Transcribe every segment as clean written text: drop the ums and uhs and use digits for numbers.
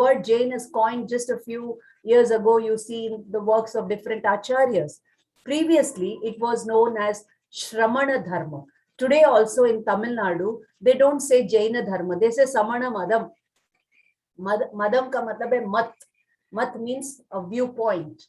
word Jain is coined just a few years ago. You see in the works of different acharyas. Previously, it was known as Shramana Dharma. Today also in Tamil Nadu, they don't say Jaina Dharma. They say Samana Madam. Madam ka matlab hai mat. Mat means a viewpoint.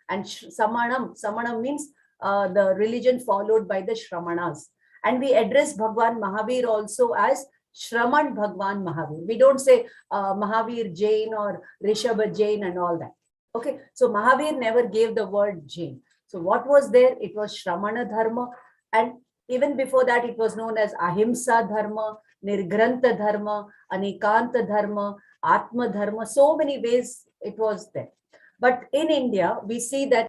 And Samanam means the religion followed by the Shramanas. And we address Bhagwan Mahavir also as Shraman Bhagwan Mahavir. We don't say Mahavir Jain or Rishabha Jain and all that. Okay, so Mahavir never gave the word Jain. So what was there? It was Shramana Dharma. And even before that, it was known as Ahimsa Dharma, Nirgrantha Dharma, Anikanta Dharma, Atma Dharma. So many ways it was there. But in India, we see that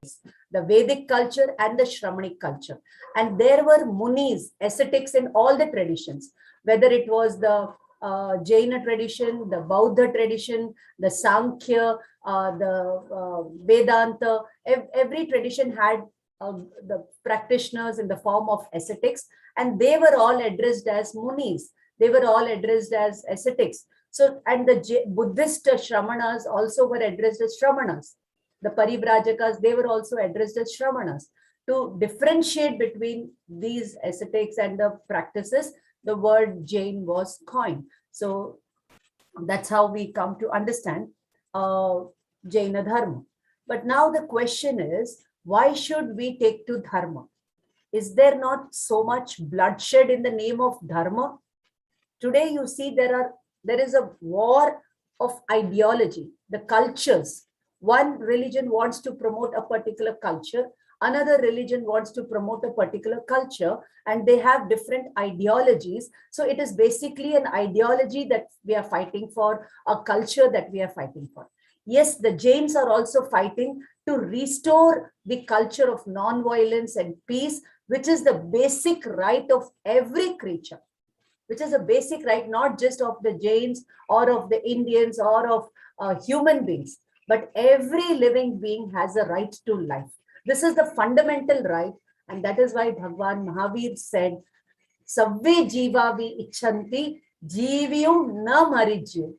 the Vedic culture and the Shramanic culture. And there were Munis, ascetics in all the traditions, whether it was the Jaina tradition, the Bauddha tradition, the Sankhya, the Vedanta. Every tradition had the practitioners in the form of ascetics, and they were all addressed as Munis. They were all addressed as ascetics. So, and the Buddhist Shramanas also were addressed as Shramanas. The Paribrajakas, they were also addressed as Shramanas. To differentiate between these ascetics and the practices, the word Jain was coined. So that's how we come to understand Jaina Dharma. But now the question is, why should we take to Dharma? Is there not so much bloodshed in the name of Dharma? Today you see there is a war of ideology, the cultures. One religion wants to promote a particular culture, another religion wants to promote a particular culture, and they have different ideologies. So it is basically an ideology that we are fighting for, a culture that we are fighting for. Yes, the Jains are also fighting to restore the culture of non-violence and peace, which is the basic right of every creature, which is a basic right, not just of the Jains or of the Indians or of human beings, but every living being has a right to life. This is the fundamental right. And that is why Bhagwan Mahavir said, Savve jiva vi icchanti jiviyum na marijyu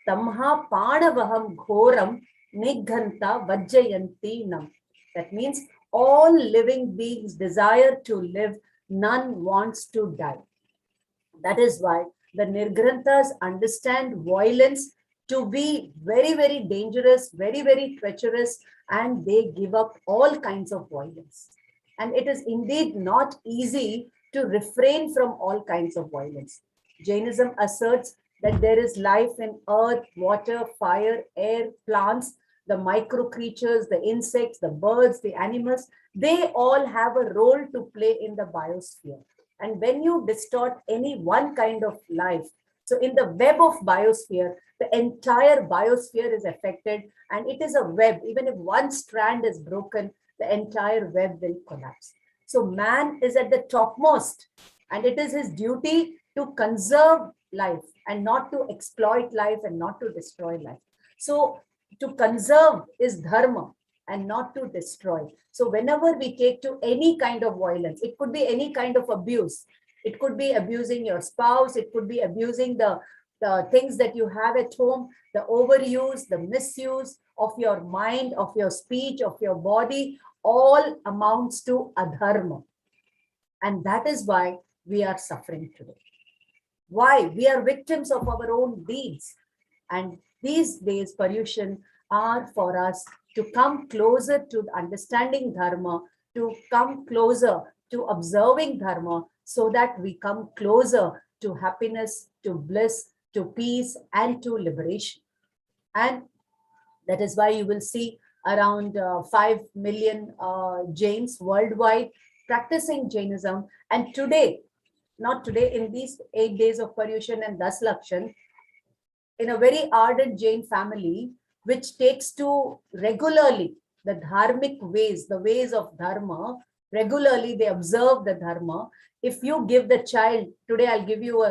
tamha panavaham ghoram nighanta vajjayanti nam. That means all living beings desire to live, none wants to die. That is why the Nirgranthas understand violence to be very, very dangerous, very, very treacherous, and they give up all kinds of violence. And it is indeed not easy to refrain from all kinds of violence. Jainism asserts that there is life in earth, water, fire, air, plants, the micro creatures, the insects, the birds, the animals. They all have a role to play in the biosphere. And when you distort any one kind of life, so in the web of biosphere, the entire biosphere is affected, and it is a web. Even if one strand is broken, the entire web will collapse. So man is at the topmost, and it is his duty to conserve life and not to exploit life and not to destroy life. So to conserve is dharma and not to destroy. So whenever we take to any kind of violence, it could be any kind of abuse. It could be abusing your spouse. It could be abusing the things that you have at home, the overuse, the misuse of your mind, of your speech, of your body, all amounts to adharma. And that is why we are suffering today. Why? We are victims of our own deeds. And these days, pollution are for us to come closer to understanding dharma, to come closer to observing dharma, so that we come closer to happiness, to bliss, to peace, and to liberation. And that is why you will see around 5 million Jains worldwide practicing Jainism. And today, not today, in these 8 days of Paryushan and Daslakshan, in a very ardent Jain family, which takes to regularly the dharmic ways, the ways of dharma, regularly they observe the dharma. If you give the child, today I'll give you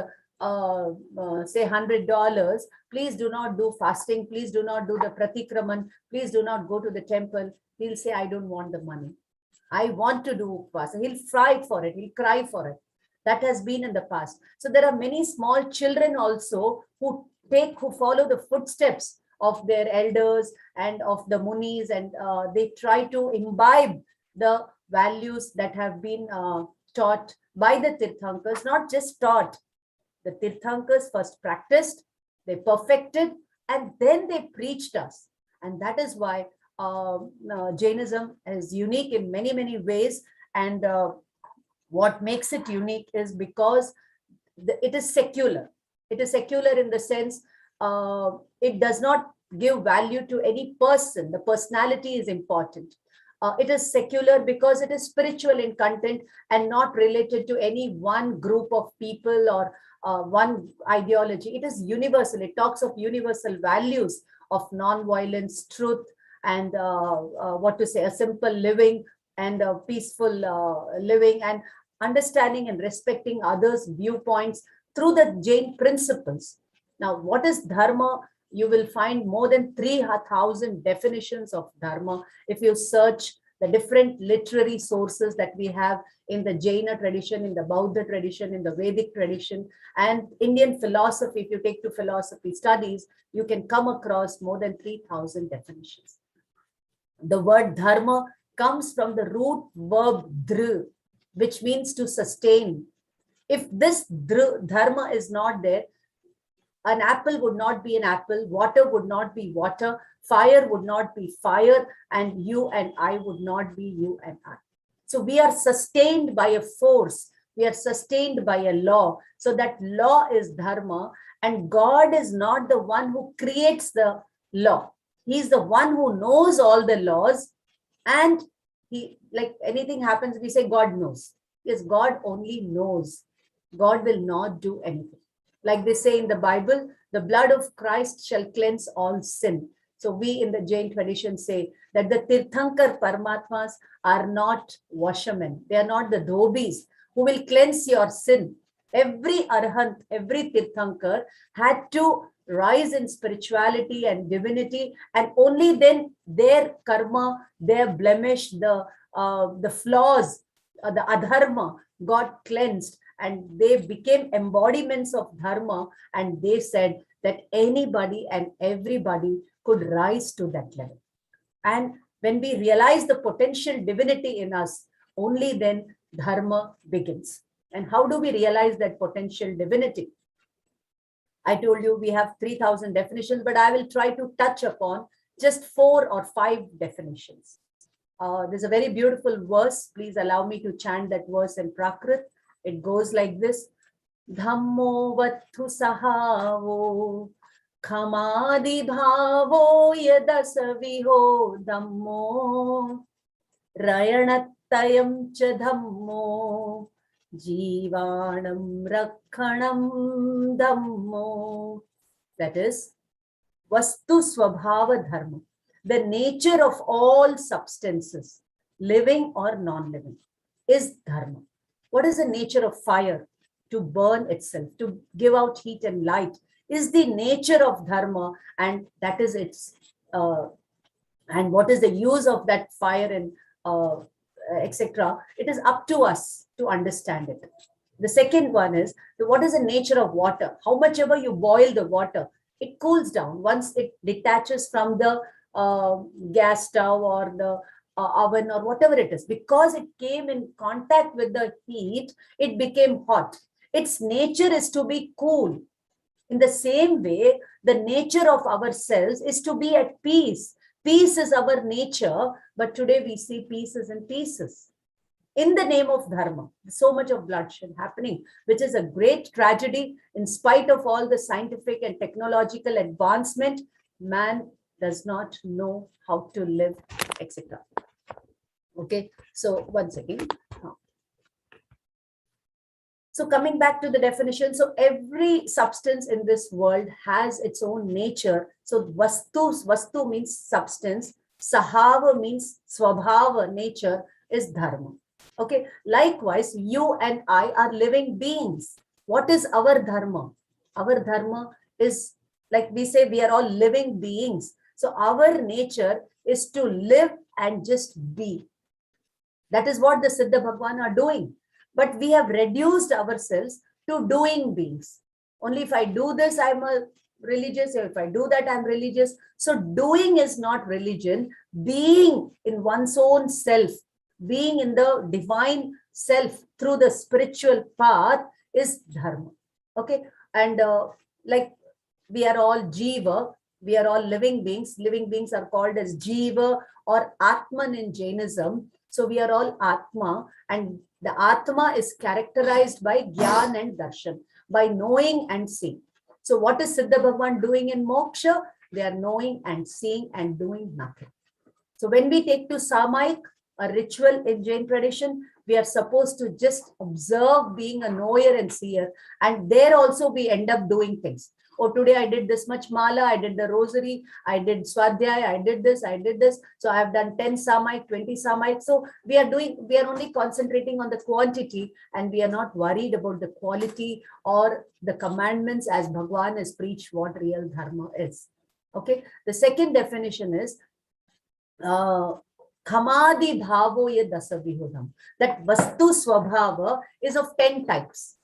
say $100, please do not do fasting, please do not do the pratikraman, please do not go to the temple. He'll say, I don't want the money. I want to do upvasa. He'll fight for it, he'll cry for it. That has been in the past. So there are many small children also who follow the footsteps of their elders and of the munis, and they try to imbibe the values that have been taught by the Tirthankars. Not just taught, the Tirthankars first practiced, they perfected, and then they preached us. And that is why Jainism is unique in many, many ways. And what makes it unique is because it is secular. It is secular in the sense it does not give value to any person. The personality is important. It is secular because it is spiritual in content and not related to any one group of people or one ideology. It is universal. It talks of universal values of non-violence, truth, and what to say, a simple living and a peaceful living, and understanding and respecting others' viewpoints through the Jain principles. Now, what is Dharma? You will find more than 3,000 definitions of Dharma if you search the different literary sources that we have in the Jaina tradition, in the Buddha tradition, in the Vedic tradition, and Indian philosophy. If you take to philosophy studies, you can come across more than 3,000 definitions. The word Dharma comes from the root verb dhr, which means to sustain. If this dharma is not there, an apple would not be an apple, water would not be water, fire would not be fire, and you and I would not be you and I. So we are sustained by a force, we are sustained by a law. So that law is dharma, and God is not the one who creates the law. He's the one who knows all the laws, and he, like anything happens, we say God knows. Yes, God only knows. God will not do anything. Like they say in the Bible, the blood of Christ shall cleanse all sin. So we in the Jain tradition say that the Tirthankar Paramatmas are not washermen. They are not the dhobis who will cleanse your sin. Every Arhant, every Tirthankar had to rise in spirituality and divinity, and only then their karma, their blemish, the flaws, the adharma got cleansed, and they became embodiments of dharma, and they said that anybody and everybody could rise to that level. And when we realize the potential divinity in us, only then dharma begins. And how do we realize that potential divinity? I told you we have 3,000 definitions, but I will try to touch upon just 4 or 5 definitions. There's a very beautiful verse. Please allow me to chant that verse in Prakrit. It goes like this. Dhammo vattu sahavo khamadi bhavo yadasaviho dhammo rayanattayam cha dhammo jivanam rakhanam dhammo. That is vastu swabhava dharma, the nature of all substances, living or non-living, is dharma. What is the nature of fire? To burn itself, to give out heat and light, is the nature of dharma, and that is its, and what is the use of that fire and etc. It is up to us to understand it. The second one is, what is the nature of water? How much ever you boil the water, it cools down once it detaches from the gas stove or the oven or whatever it is. Because it came in contact with the heat, it became hot. Its nature is to be cool. In the same way, the nature of ourselves is to be at peace. Peace is our nature, but today we see pieces and pieces. In the name of dharma, so much of bloodshed happening, which is a great tragedy. In spite of all the scientific and technological advancement, man does not know how to live, etc. Okay, so one second. So coming back to the definition, so every substance in this world has its own nature. So vastu means substance, sahava means swabhava, nature, is dharma. Okay, likewise, you and I are living beings. What is our dharma? Our dharma is, like we say, we are all living beings. So our nature is to live and just be. That is what the Siddha Bhagwan are doing. But we have reduced ourselves to doing beings. Only if I do this, I'm a religious. If I do that, I'm religious. So doing is not religion. Being in one's own self, being in the divine self through the spiritual path is dharma. Okay. And like we are all jiva, we are all living beings. Living beings are called as jiva or atman in Jainism. So we are all atma, and the atma is characterized by gyan and darshan, by knowing and seeing. So what is Siddha Bhagwan doing in moksha? They are knowing and seeing and doing nothing. So when we take to Samaik, a ritual in Jain tradition, we are supposed to just observe being a knower and seer. And there also we end up doing things. Oh, today I did this much mala, I did the rosary, I did swadhyay, I did this, I did this. So I've done 10 samaik, 20 samaik. So we are only concentrating on the quantity, and we are not worried about the quality or the commandments as Bhagwan has preached what real dharma is. Okay. The second definition is Khamadi bhavo ye dasabihudam. That vastu swabhava is of 10 types.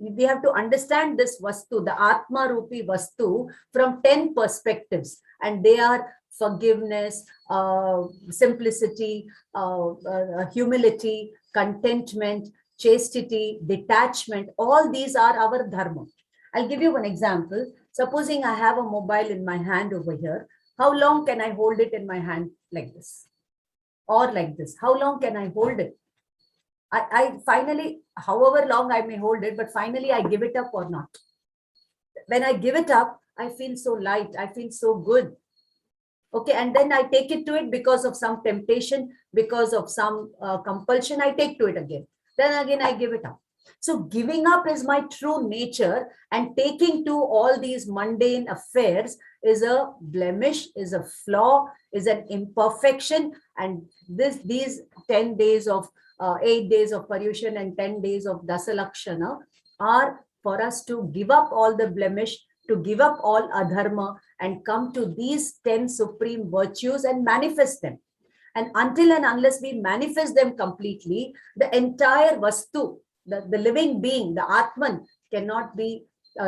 We have to understand this vastu, the Atma Rupi vastu, from 10 perspectives. And they are forgiveness, simplicity, humility, contentment, chastity, detachment. All these are our dharma. I'll give you one example. Supposing I have a mobile in my hand over here. How long can I hold it in my hand like this? Or like this? How long can I hold it? I finally, however long I may hold it, but finally I give it up or not. When I give it up, I feel so light. I feel so good. Okay, and then I take it to it because of some temptation, because of some compulsion, I take to it again. Then again, I give it up. So giving up is my true nature, and taking to all these mundane affairs is a blemish, is a flaw, is an imperfection. And these 10 days of 8 days of Paryushan and 10 days of Dasalakshana are for us to give up all the blemish, to give up all adharma, and come to these 10 supreme virtues and manifest them. And until and unless we manifest them completely, the entire vastu, the living being, the Atman, cannot be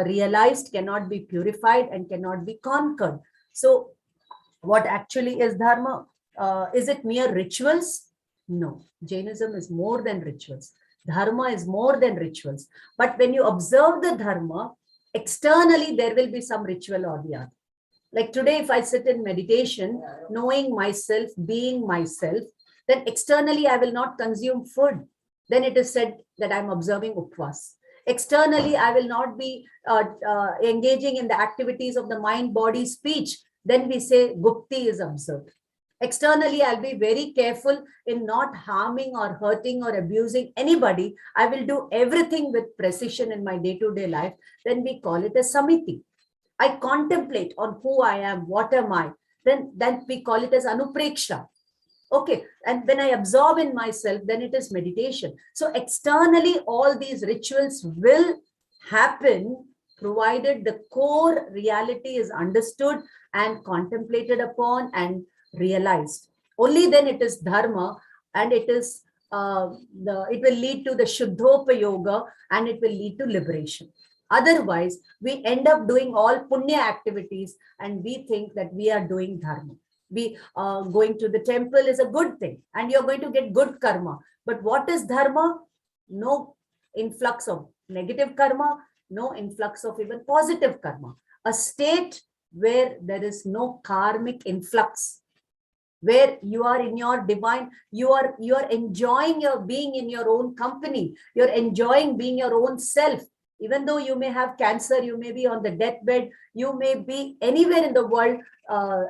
realized, cannot be purified, and cannot be conquered. So what actually is dharma? Is it mere rituals? No, Jainism is more than rituals. Dharma is more than rituals. But when you observe the dharma, externally there will be some ritual or the other. Like today, if I sit in meditation, knowing myself, being myself, then externally I will not consume food. Then it is said that I'm observing upvas. Externally, I will not be engaging in the activities of the mind, body, speech. Then we say gupti is observed. Externally, I'll be very careful in not harming or hurting or abusing anybody. I will do everything with precision in my day-to-day life. Then we call it a samiti. I contemplate on who I am, what am I. Then we call it as anupreksha. Okay, and when I absorb in myself, then it is meditation. So externally, all these rituals will happen provided the core reality is understood and contemplated upon and realized. Only then it is dharma, and it is it will lead to the shuddhopayoga, and it will lead to liberation. Otherwise, we end up doing all punya activities, and we think that we are doing dharma. We going to the temple is a good thing, and you're going to get good karma. But what is dharma? No influx of negative karma, no influx of even positive karma. A state where there is no karmic influx, where you are in your divine, you are enjoying your being in your own company, you're enjoying being your own self. Even though you may have cancer, you may be on the deathbed, you may be anywhere in the world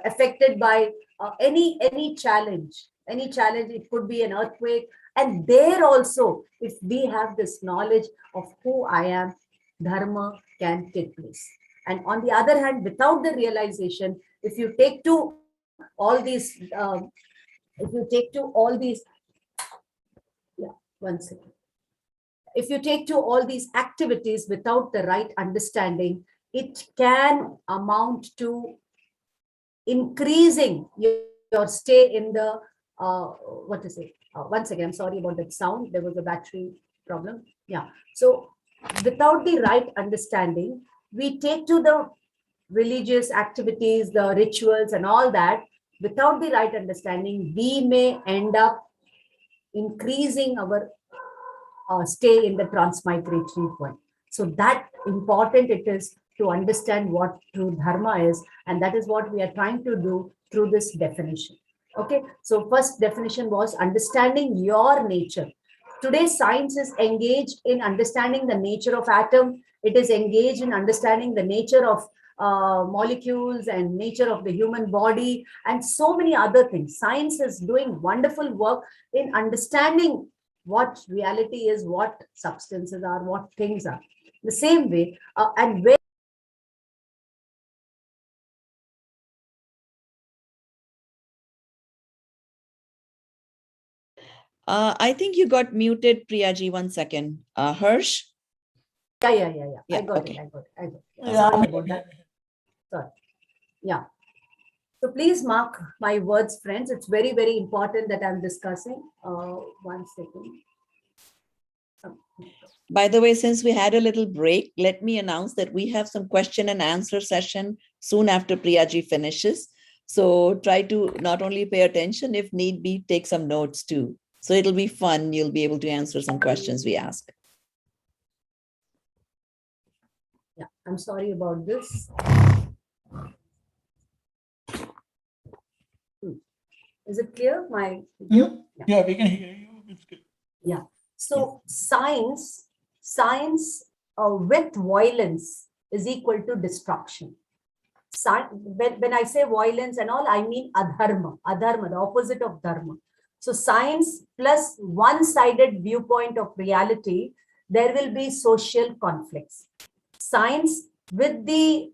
affected by any challenge. It could be an earthquake. And there also, if we have this knowledge of who I am, dharma can take place. And on the other hand, without the realization, if you take to all these, yeah, one second. If you take to all these activities without the right understanding, it can amount to increasing your stay in the, what to say? One second, I'm sorry about that sound. There was a battery problem. Yeah. So without the right understanding, we take to the religious activities, the rituals and all that, without the right understanding, we may end up increasing our stay in the transmigratory point. So that important it is to understand what true dharma is, and that is what we are trying to do through this definition. Okay, so first definition was understanding your nature. Today, science is engaged in understanding the nature of atom. It is engaged in understanding the nature of molecules and nature of the human body and so many other things. Science is doing wonderful work in understanding what reality is, what substances are, what things are. The same way, and where I think you got muted, Priyaji. 1 second. Harsh? yeah. I got okay. it. Sorry about that. Sorry. Yeah. So please mark my words, friends. It's very, very important that I'm discussing. 1 second. By the way, since we had a little break, let me announce that we have some question and answer session soon after Priyaji finishes. So try to not only pay attention, if need be, take some notes too. So it'll be fun. You'll be able to answer some questions we ask. Yeah, I'm sorry about this. Is it clear? My video? Yeah, we can hear you. It's good. Yeah. So science with violence is equal to destruction. When I say violence and all, I mean adharma, the opposite of dharma. So science plus one-sided viewpoint of reality, there will be social conflicts. Science with the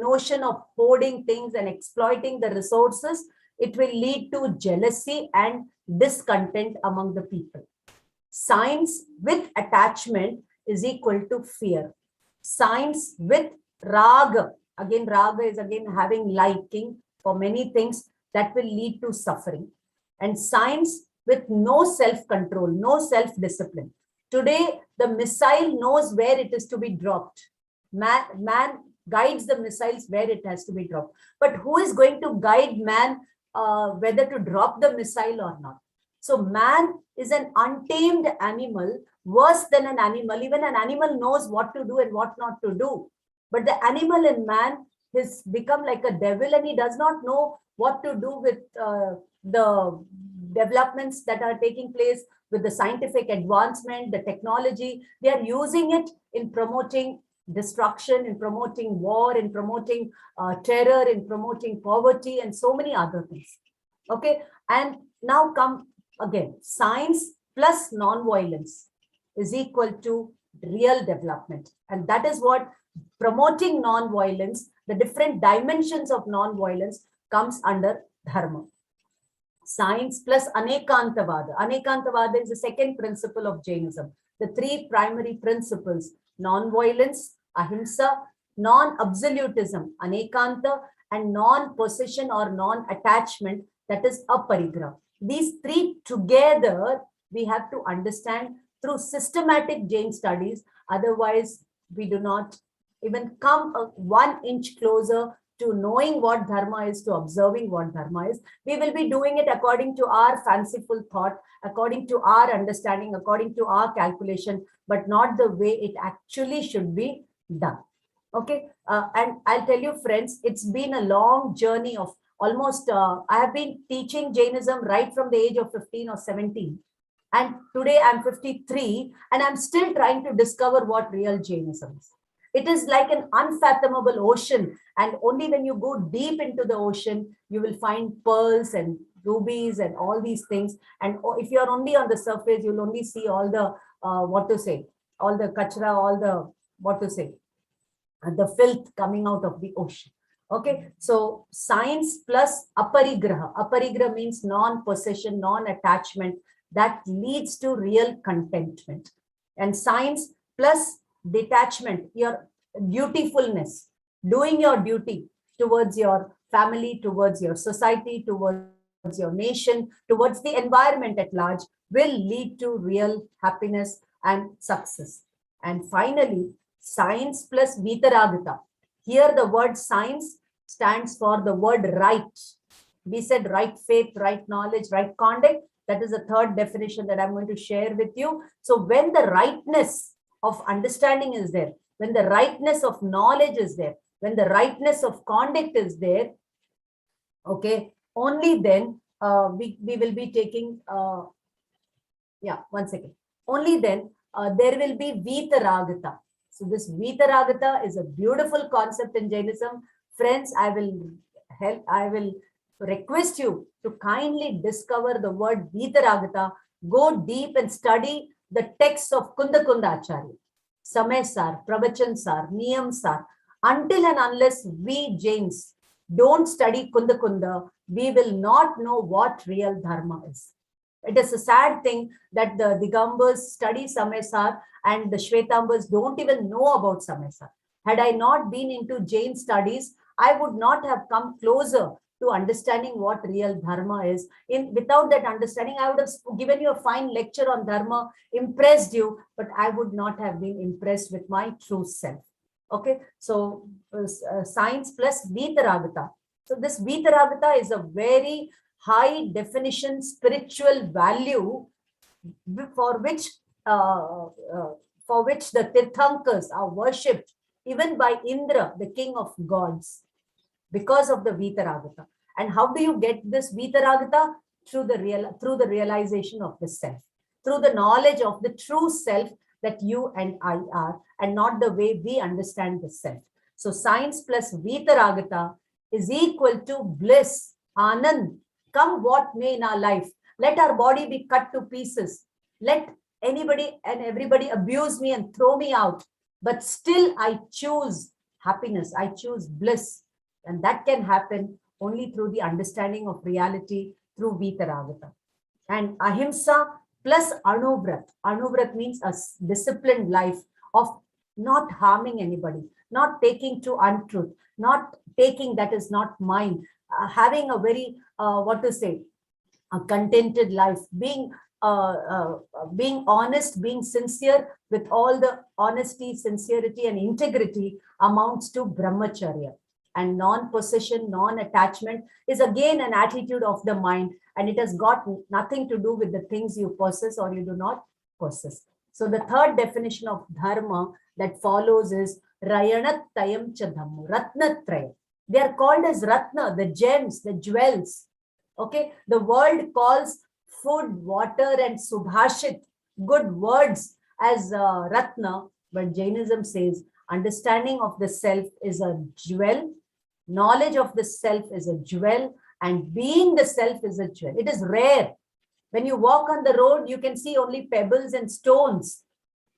notion of hoarding things and exploiting the resources, it will lead to jealousy and discontent among the people. Science with attachment is equal to fear. Science with raga, again raga is again having liking for many things, that will lead to suffering. And science with no self-control, no self-discipline. Today, the missile knows where it is to be dropped. Man guides the missiles where it has to be dropped. But who is going to guide man whether to drop the missile or not? So man is an untamed animal, worse than an animal. Even an animal knows what to do and what not to do. But the animal in man has become like a devil, and he does not know what to do with the developments that are taking place, with the scientific advancement, the technology. They are using it in promoting destruction, in promoting war, in promoting terror, in promoting poverty, and so many other things. Okay, and now come again, science plus non-violence is equal to real development. And that is what promoting non-violence, the different dimensions of non-violence comes under dharma. Science plus anekantavada. Anekantavada is the second principle of Jainism. The three primary principles: non-violence, ahimsa, non-absolutism, anekanta, and non-possession or non-attachment, that is aparigraha. These three together we have to understand through systematic Jain studies. Otherwise, we do not even come 1 inch closer to knowing what dharma is, to observing what dharma is. We will be doing it according to our fanciful thought, according to our understanding, according to our calculation, but not the way it actually should be done. Okay, and I'll tell you, friends, it's been a long journey of almost, I have been teaching Jainism right from the age of 15 or 17. And today I'm 53 and I'm still trying to discover what real Jainism is. It is like an unfathomable ocean. And only when you go deep into the ocean, you will find pearls and rubies and all these things. And if you're only on the surface, you'll only see all the, all the kachra, all the, the filth coming out of the ocean. Okay, so science plus aparigraha. Aparigraha means non-possession, non-attachment, that leads to real contentment. And science plus detachment, your dutifulness, doing your duty towards your family, towards your society, towards your nation, towards the environment at large, will lead to real happiness and success. And finally, science plus vitaragata. Here the word science stands for the word right. We said right faith, right knowledge, right conduct. That is the third definition that I'm going to share with you. So when the rightness of understanding is there, when the rightness of knowledge is there, when the rightness of conduct is there, okay, only then we will be taking, yeah, one second. Only then there will be Vitaragata. So this Vitaragata is a beautiful concept in Jainism. Friends, I will request you to kindly discover the word Vitaragata, go deep and study the texts of Kunda Acharya, Samay Sar, Pravachan Sar, Niyam Sar. Until and unless we Jains don't study Kunda, we will not know what real Dharma is. It is a sad thing that the Digambas study Samay Sar and the Shvetambas don't even know about Samay Sar. Had I not been into Jain studies, I would not have come closer to understanding what real Dharma is. Without that understanding, I would have given you a fine lecture on Dharma, impressed you, but I would not have been impressed with my true self. Okay, so science plus Vitaragata. So this Vitaragata is a very high definition spiritual value for which the Tirthankas are worshipped even by Indra, the king of gods, because of the Vitaragata. And how do you get this Vitaragata? Through the realization of the self, through the knowledge of the true self that you and I are, and not the way we understand the self. So science plus Vitaragata is equal to bliss, Anand. Come what may in our life, let our body be cut to pieces. Let anybody and everybody abuse me and throw me out. But still I choose happiness. I choose bliss. And that can happen only through the understanding of reality through Vitaragata. And Ahimsa plus Anuvrat. Anuvrat means a disciplined life of not harming anybody, not taking to untruth, not taking that is not mine, having a very, a contented life, being honest, being sincere with all the honesty, sincerity, and integrity amounts to brahmacharya. And non-possession, non-attachment is again an attitude of the mind, and it has got nothing to do with the things you possess or you do not possess. So the third definition of dharma that follows is Rayanatayam cha dhammo, Ratnatraya. They are called as Ratna, the gems, the jewels. Okay, the world calls food, water, and subhashit, good words, as Ratna, but Jainism says understanding of the self is a jewel, knowledge of the self is a jewel, and being the self is a jewel. It is rare. When you walk on the road, you can see only pebbles and stones.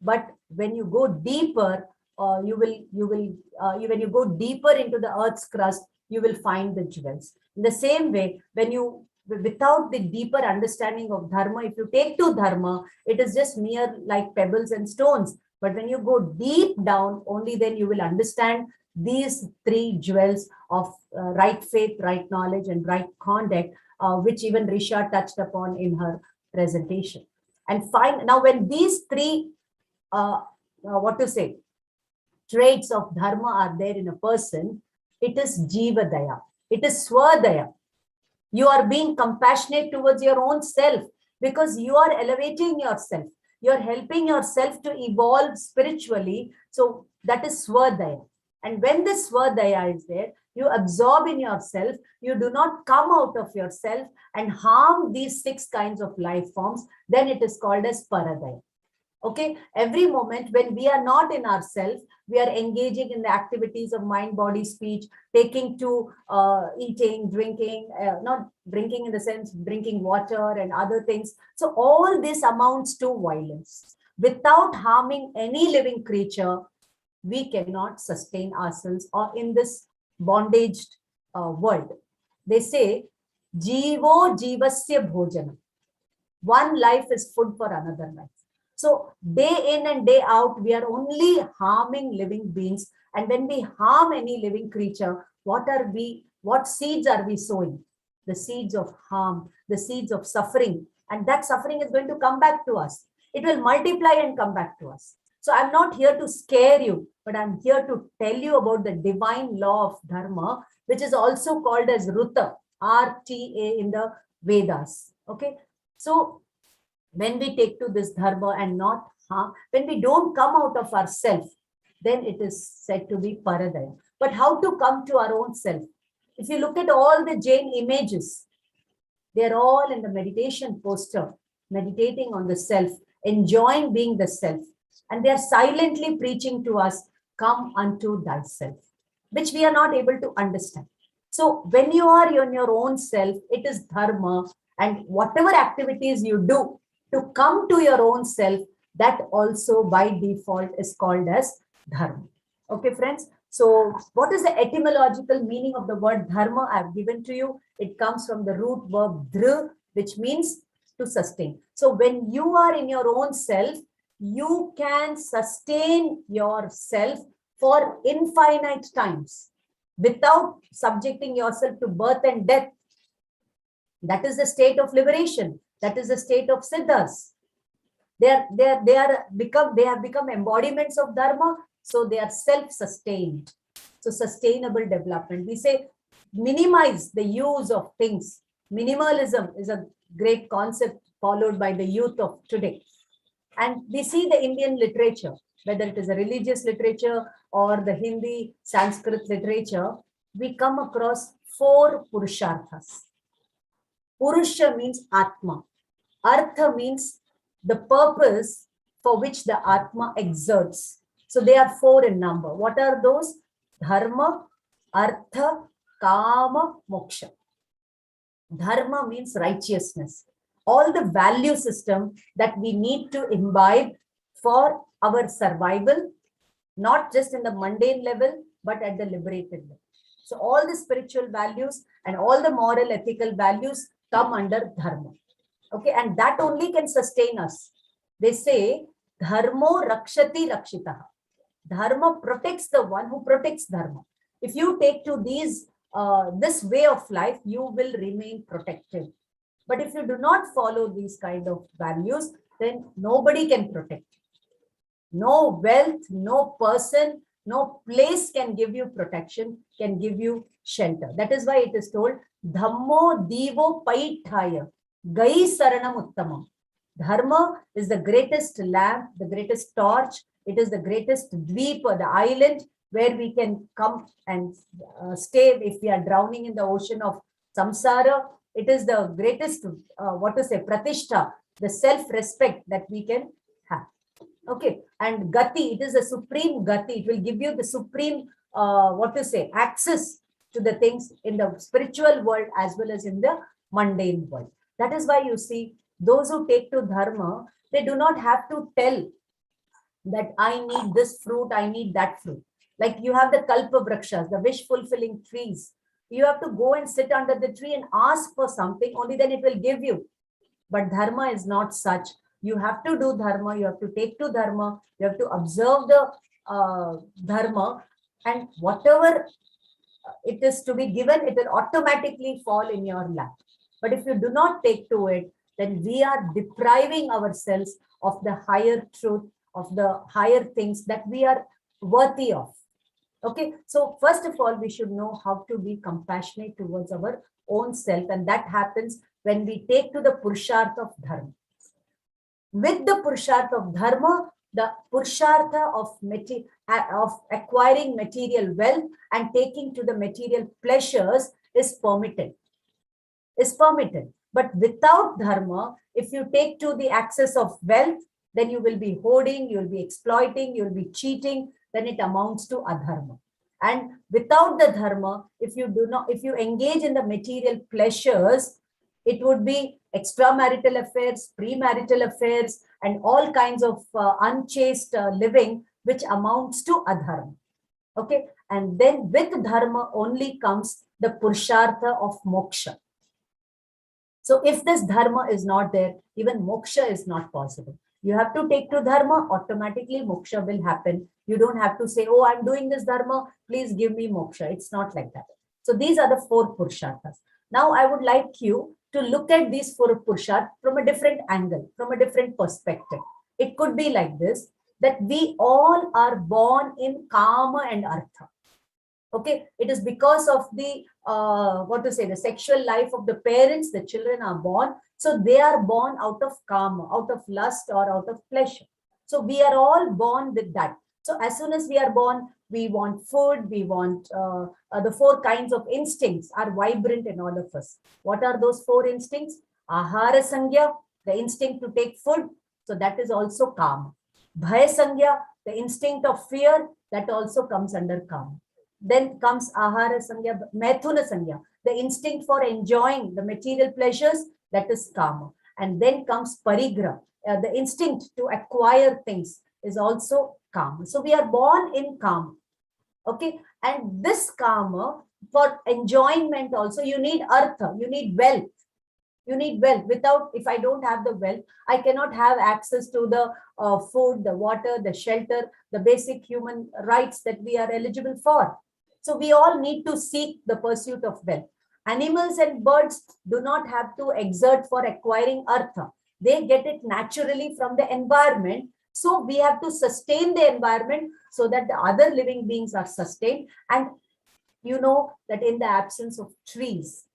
But when you go deeper, when you go deeper into the earth's crust, you will find the jewels. In the same way, without the deeper understanding of dharma, if you take to dharma, it is just mere like pebbles and stones. But when you go deep down, only then you will understand these three jewels of right faith, right knowledge, and right conduct, which even Risha touched upon in her presentation. And now when these three, traits of dharma are there in a person, it is jiva daya, it is swadaya. You are being compassionate towards your own self because you are elevating yourself. You are helping yourself to evolve spiritually. So that is swadaya. And when this swadaya is there, you absorb in yourself. You do not come out of yourself and harm these 6 kinds of life forms. Then it is called as paradaya. Okay, every moment when we are not in ourselves, we are engaging in the activities of mind, body, speech, taking to eating, drinking, not drinking in the sense drinking water and other things. So all this amounts to violence. Without harming any living creature, we cannot sustain ourselves or in this bondaged world. They say, Jivo jivasya bhojana. One life is food for another life. So day in and day out, we are only harming living beings. And when we harm any living creature, what seeds are we sowing? The seeds of harm, the seeds of suffering. And that suffering is going to come back to us. It will multiply and come back to us. So I'm not here to scare you, but I'm here to tell you about the divine law of dharma, which is also called as Ruta, RTA in the Vedas. Okay. So when we take to this dharma and not when we don't come out of ourself, then it is said to be paradaya. But how to come to our own self? If you look at all the Jain images, they're all in the meditation posture, meditating on the self, enjoying being the self. And they're silently preaching to us, come unto thyself, which we are not able to understand. So when you are in your own self, it is dharma. And whatever activities you do to come to your own self, that also by default is called as dharma. Okay, friends. So what is the etymological meaning of the word dharma? I've given to you. It comes from the root verb dhr, which means to sustain. So when you are in your own self, you can sustain yourself for infinite times without subjecting yourself to birth and death. That is the state of liberation. That is the state of siddhas. They have become embodiments of dharma, so they are self-sustained. So sustainable development. We say minimize the use of things. Minimalism is a great concept followed by the youth of today. And we see the Indian literature, whether it is a religious literature or the Hindi, Sanskrit literature, we come across four Purusharthas. Purusha means Atma. Artha means the purpose for which the Atma exerts. So they are four in number. What are those? Dharma, Artha, Kama, Moksha. Dharma means righteousness. All the value system that we need to imbibe for our survival, not just in the mundane level, but at the liberated level. So all the spiritual values and all the moral, ethical values come under dharma. Okay, and that only can sustain us. They say, dharmo rakshati rakshitaha. Dharma protects the one who protects dharma. If you take to this way of life, you will remain protected. But if you do not follow these kind of values, then nobody can protect you. No wealth, no person, no place can give you protection, can give you shelter. That is why it is told, Dhammo Divo Paithaya, Gai Saranam Uttamam. Dharma is the greatest lamp, the greatest torch. It is the greatest dweep, the island where we can come and stay if we are drowning in the ocean of samsara. It is the greatest, pratishtha, the self-respect that we can have. Okay, and gati, it is a supreme gati. It will give you the supreme, access to the things in the spiritual world as well as in the mundane world. That is why you see, those who take to dharma, they do not have to tell that I need this fruit, I need that fruit. Like you have the kalpa vrakshas, the wish-fulfilling trees. You have to go and sit under the tree and ask for something, only then it will give you. But dharma is not such. You have to do dharma, you have to take to dharma, you have to observe the dharma, and whatever it is to be given, it will automatically fall in your lap. But if you do not take to it, then we are depriving ourselves of the higher truth, of the higher things that we are worthy of. Okay, so first of all, we should know how to be compassionate towards our own self, and that happens when we take to the Purushartha of Dharma. With the Purushartha of Dharma, the Purushartha of acquiring material wealth and taking to the material pleasures is permitted. But without Dharma, if you take to the access of wealth, then you will be hoarding, you will be exploiting, you will be cheating, then it amounts to adharma. And without the dharma, if you engage in the material pleasures, it would be extramarital affairs, premarital affairs, and all kinds of unchaste living, which amounts to adharma. Okay, and then with dharma only comes the Purushartha of moksha. So if this dharma is not there, even moksha is not possible. You have to take to dharma, automatically moksha will happen. You don't have to say, oh, I'm doing this dharma, please give me moksha. It's not like that. So these are the four Purusharthas. Now I would like you to look at these four Purusharthas from a different angle, from a different perspective. It could be like this. that we all are born in Kama and Artha. Okay, it is because of the the sexual life of the parents, the children are born. So they are born out of Kama, out of lust or out of pleasure. So we are all born with that. So as soon as we are born, we want food, we want the four kinds of instincts are vibrant in all of us. What are those four instincts? Ahara Sangya, the instinct to take food. So that is also Kama. Bhaya Sangya, the instinct of fear, that also comes under Kama. Then comes Ahara Sangya, Maithuna Sangya, the instinct for enjoying the material pleasures, that is Kama. And then comes Parigra, the instinct to acquire things is also Kama. So we are born in Kama. Okay, and this Kama, for enjoyment also, you need Artha, you need wealth. You need wealth. Without, if I don't have the wealth, I cannot have access to the food, the water, the shelter, the basic human rights that we are eligible for. So we all need to seek the pursuit of wealth. Animals and birds do not have to exert for acquiring Artha. They get it naturally from the environment. So we have to sustain the environment so that the other living beings are sustained. And you know that in the absence of trees,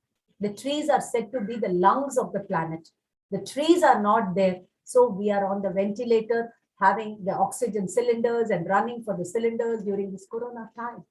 the trees are said to be the lungs of the planet. The trees are not there. So we are on the ventilator, having the oxygen cylinders and running for the cylinders during this corona time.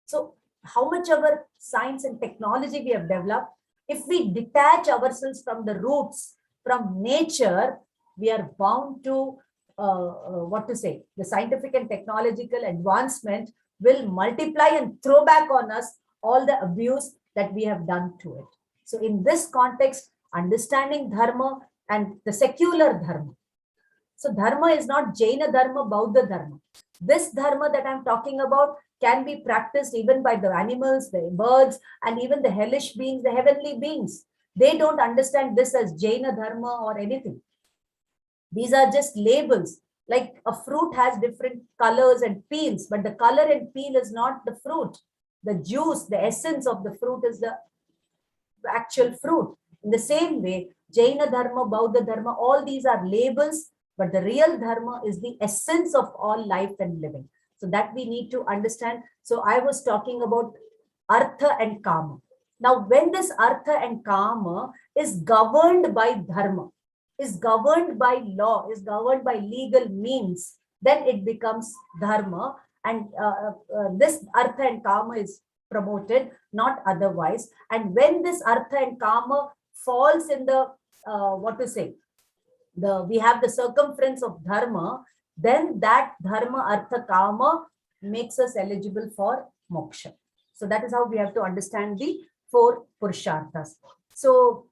So how much our science and technology we have developed, if we detach ourselves from the roots, from nature, we are bound to, the scientific and technological advancement will multiply and throw back on us all the abuse that we have done to it. So in this context, understanding Dharma and the secular Dharma. So Dharma is not Jaina Dharma, Buddha Dharma. This Dharma that I'm talking about can be practiced even by the animals, the birds, and even the hellish beings, the heavenly beings. They don't understand this as Jaina Dharma or anything. These are just labels. Like a fruit has different colors and peels, but the color and peel is not the fruit. The juice, the essence of the fruit is the actual fruit. In the same way, Jaina Dharma, Buddha Dharma, all these are labels, but the real Dharma is the essence of all life and living. So that we need to understand. So I was talking about Artha and Kama. Now, when this Artha and Kama is governed by Dharma, is governed by law, is governed by legal means, then it becomes Dharma. And this Artha and Kama is promoted, not otherwise. And when this Artha and Kama falls in the, we have the circumference of Dharma, then that Dharma, Artha, Kama makes us eligible for moksha. So that is how we have to understand the four Purusharthas. So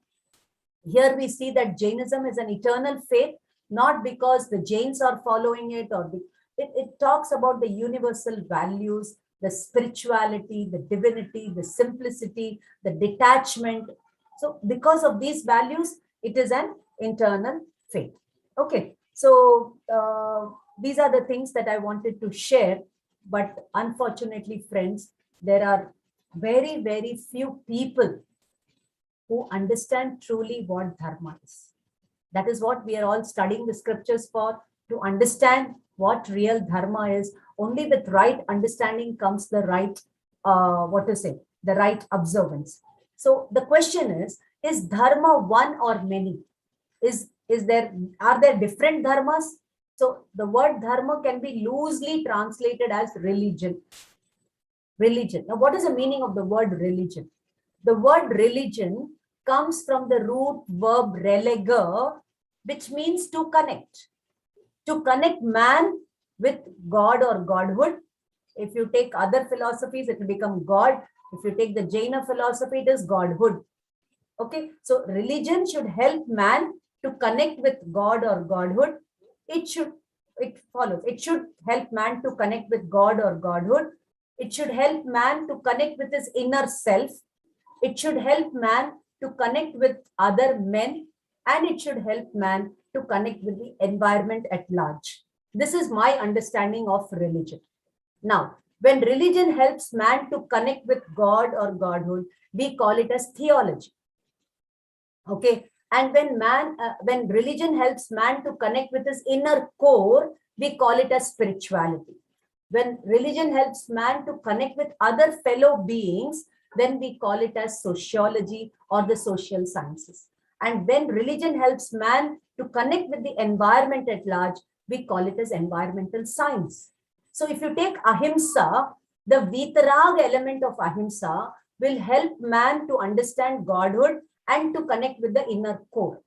here we see that Jainism is an eternal faith, not because the Jains are following it, or it talks about the universal values, the spirituality, the divinity, the simplicity, the detachment. So because of these values, it is an internal faith. Okay, so these are the things that I wanted to share. But unfortunately, friends, there are very, very few people who understand truly what Dharma is. That is what we are all studying the scriptures for, to understand what real Dharma is. Only with right understanding comes the right, the right observance. So the question is Dharma one or many? Are there different dharmas? So the word Dharma can be loosely translated as religion. Religion. Now, what is the meaning of the word religion? The word religion comes from the root verb releger, which means to connect. To connect man with God or Godhood. If you take other philosophies, it will become God. If you take the Jaina philosophy, it is Godhood. Okay, so religion should help man to connect with God or Godhood. It should help man to connect with God or Godhood. It should help man to connect with his inner self. It should help man to connect with other men, and it should help man to connect with the environment at large. This is my understanding of religion. Now, when religion helps man to connect with God or Godhood, we call it as theology. Okay, and when religion helps man to connect with his inner core, we call it as spirituality. When religion helps man to connect with other fellow beings, then we call it as sociology or the social sciences. And when religion helps man to connect with the environment at large, we call it as environmental science. So if you take ahimsa, the vitarag element of ahimsa will help man to understand Godhood and to connect with the inner core.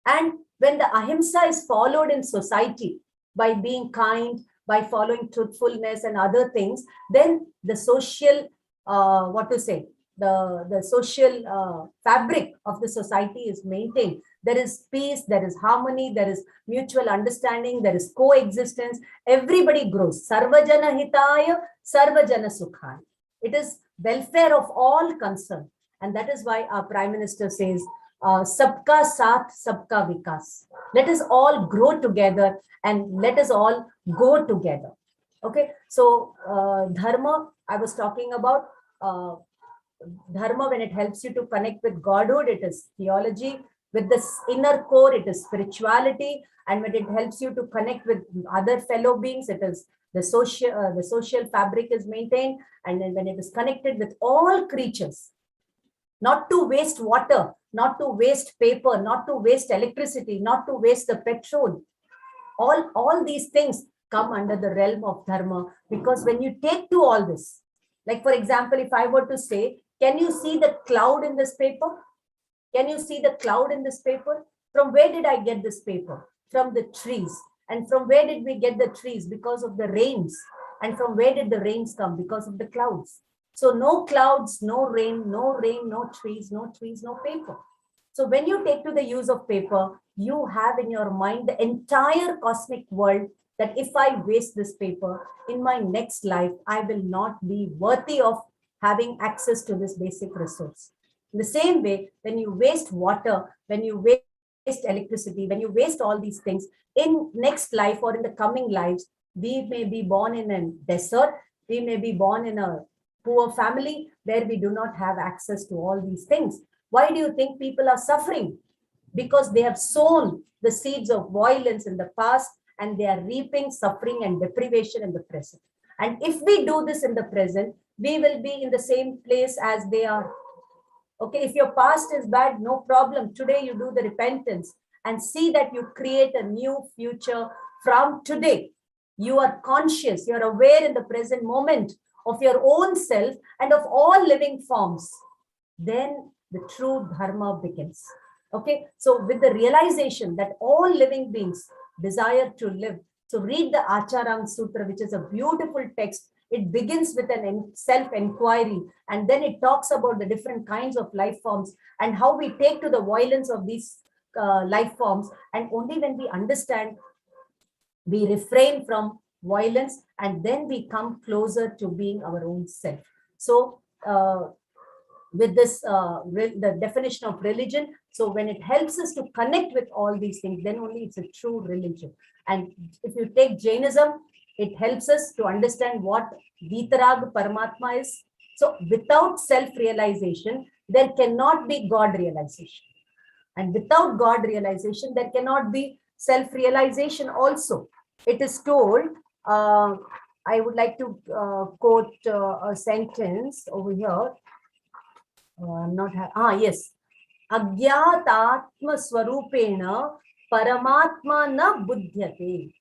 And when the ahimsa is followed in society by being kind, by following truthfulness and other things, then the social, the social fabric of the society is maintained. There is peace, there is harmony, there is mutual understanding, there is coexistence. Everybody grows. Sarvajana hitaya, sarvajana sukhaya. It is welfare of all concerned. And that is why our Prime Minister says, Sabka Saath, Sabka Vikas. Let us all grow together and let us all go together. Okay, so Dharma, I was talking about Dharma, when it helps you to connect with Godhood, it is theology. With this inner core, it is spirituality. And when it helps you to connect with other fellow beings, it is the social fabric is maintained. And then when it is connected with all creatures, not to waste water, not to waste paper, not to waste electricity, not to waste the petrol. All these things come under the realm of Dharma, because when you take to all this, like for example, if I were to say, can you see the cloud in this paper? Can you see the cloud in this paper? From where did I get this paper? From the trees. And from where did we get the trees? Because of the rains. And from where did the rains come? Because of the clouds. So no clouds, no rain, no trees, no paper. So when you take to the use of paper, you have in your mind the entire cosmic world, that if I waste this paper, in my next life, I will not be worthy of having access to this basic resource. In the same way, when you waste water, when you waste electricity, when you waste all these things, in next life or in the coming lives, we may be born in a desert, we may be born in a poor family where we do not have access to all these things. Why do you think people are suffering? Because they have sown the seeds of violence in the past and they are reaping suffering and deprivation in the present. And if we do this in the present, we will be in the same place as they are. Okay, if your past is bad, no problem. Today you do the repentance and see that you create a new future from today. You are conscious, you are aware in the present moment of your own self and of all living forms. Then the true Dharma begins. Okay, so with the realization that all living beings desire to live. So read the Acharang Sutra, which is a beautiful text. It begins with an self-inquiry, and then it talks about the different kinds of life forms and how we take to the violence of these life forms. And only when we understand, we refrain from violence, and then we come closer to being our own self. So with this, the definition of religion, so when it helps us to connect with all these things, then only it's a true religion. And if you take Jainism, it helps us to understand what Vitarag Paramatma is. So without self-realization, there cannot be God realization. And without God realization, there cannot be self-realization also. It is told, I would like to quote a sentence over here. Yes. Agyatatma swarupena paramatma na buddhyate.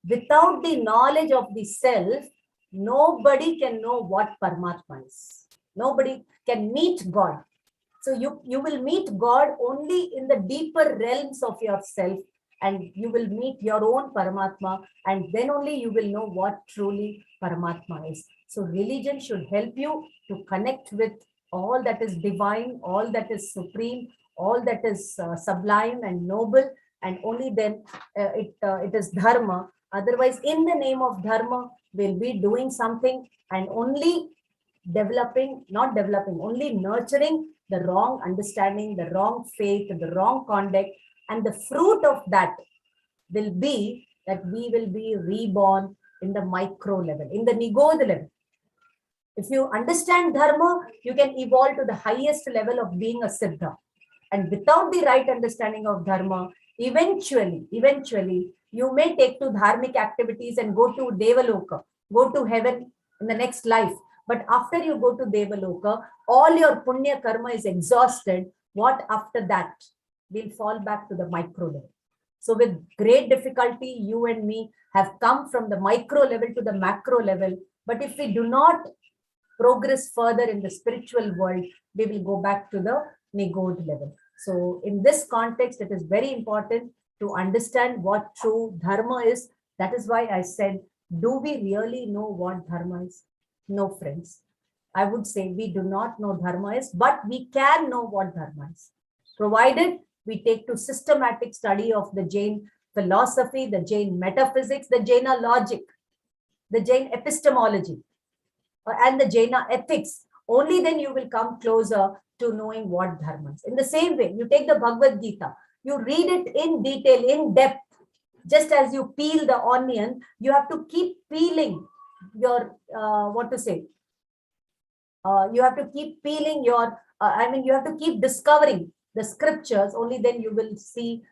Without the knowledge of the self, nobody can know what Paramatma is. Nobody can meet God. So you will meet God only in the deeper realms of yourself, and you will meet your own Paramatma, and then only you will know what truly Paramatma is. So religion should help you to connect with all that is divine, all that is supreme, all that is sublime and noble, and only then it is Dharma. Otherwise, in the name of Dharma, we'll be doing something and only only nurturing the wrong understanding, the wrong faith, the wrong conduct. And the fruit of that will be that we will be reborn in the micro level, in the Nigodha level. If you understand Dharma, you can evolve to the highest level of being a Siddha. And without the right understanding of Dharma, eventually, You may take to dharmic activities and go to Devaloka, go to heaven in the next life. But after you go to Devaloka, all your punya karma is exhausted. What after that? We'll fall back to the micro level. So with great difficulty, you and me have come from the micro level to the macro level. But if we do not progress further in the spiritual world, we will go back to the nigod level. So in this context, it is very important to understand what true dharma is. That is why I said, do we really know what dharma is? No, friends. I would say we do not know dharma is, but we can know what dharma is, provided we take to systematic study of the Jain philosophy, the Jain metaphysics, the Jaina logic, the Jain epistemology, and the Jaina ethics. Only then you will come closer to knowing what dharma is. In the same way, you take the Bhagavad Gita, you read it in detail, in depth. Just as you peel the onion, you have to keep peeling your, you have to keep peeling your, you have to keep discovering the scriptures. Only then you will see,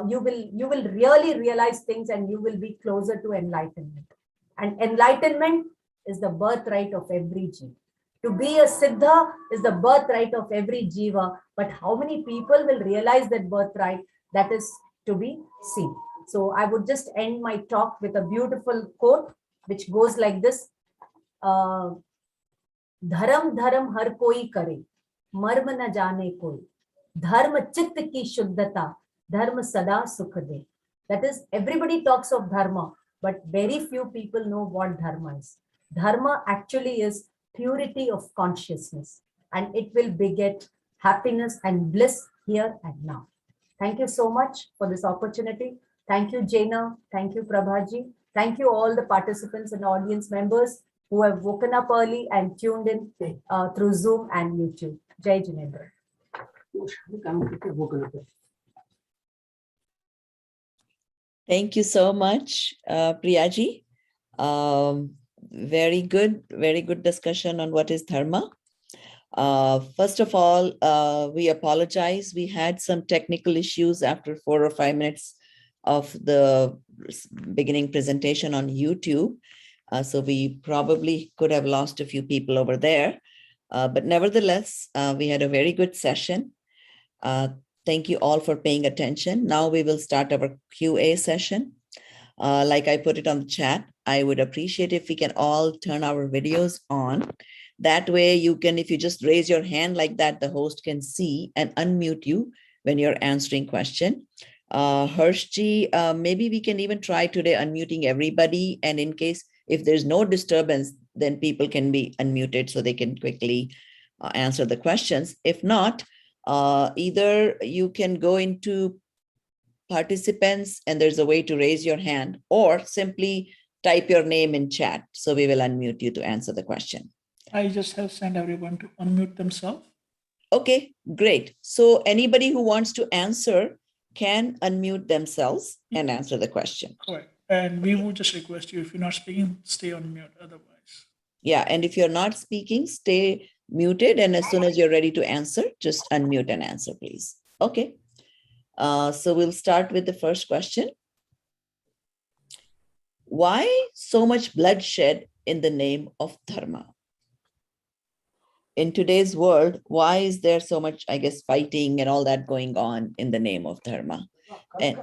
you will really realize things, and you will be closer to enlightenment. And enlightenment is the birthright of every jiva. To be a siddha is the birthright of every jiva. But how many people will realize that birthright? That is to be seen. So I would just end my talk with a beautiful quote, which goes like this. Dharam dharam har koi kare, marm na jane koi. Dharma chitt ki shuddhata, dharma sada sukh de. That is, everybody talks of dharma, but very few people know what dharma is. Dharma actually is purity of consciousness, and it will beget happiness and bliss here and now. Thank you so much for this opportunity. Thank you, Jaina. Thank you, Prabhaji. Thank you, all the participants and audience members who have woken up early and tuned in through Zoom and YouTube. Jai Jinendra. Thank you so much, Priyaji. Very good discussion on what is dharma. First of all, we apologize. We had some technical issues after 4 or 5 minutes of the beginning presentation on YouTube. So we probably could have lost a few people over there. But nevertheless, we had a very good session. Thank you all for paying attention. Now we will start our QA session. Like I put it on the chat, I would appreciate if we can all turn our videos on. That way you can, if you just raise your hand like that, the host can see and unmute you when you're answering question. Harshji, maybe we can even try today unmuting everybody. And in case, if there's no disturbance, then people can be unmuted so they can quickly answer the questions. If not, either you can go into participants and there's a way to raise your hand, or simply type your name in chat. So we will unmute you to answer the question. I just have sent everyone to unmute themselves. Okay, great. So anybody who wants to answer can unmute themselves and answer the question. Correct. And we would just request you, if you're not speaking, stay on mute otherwise. Yeah, and if you're not speaking, stay muted. And as soon as you're ready to answer, just unmute and answer, please. Okay. So we'll start with the first question. Why so much bloodshed in the name of dharma? In today's world, why is there so much, I guess, fighting and all that going on in the name of dharma? And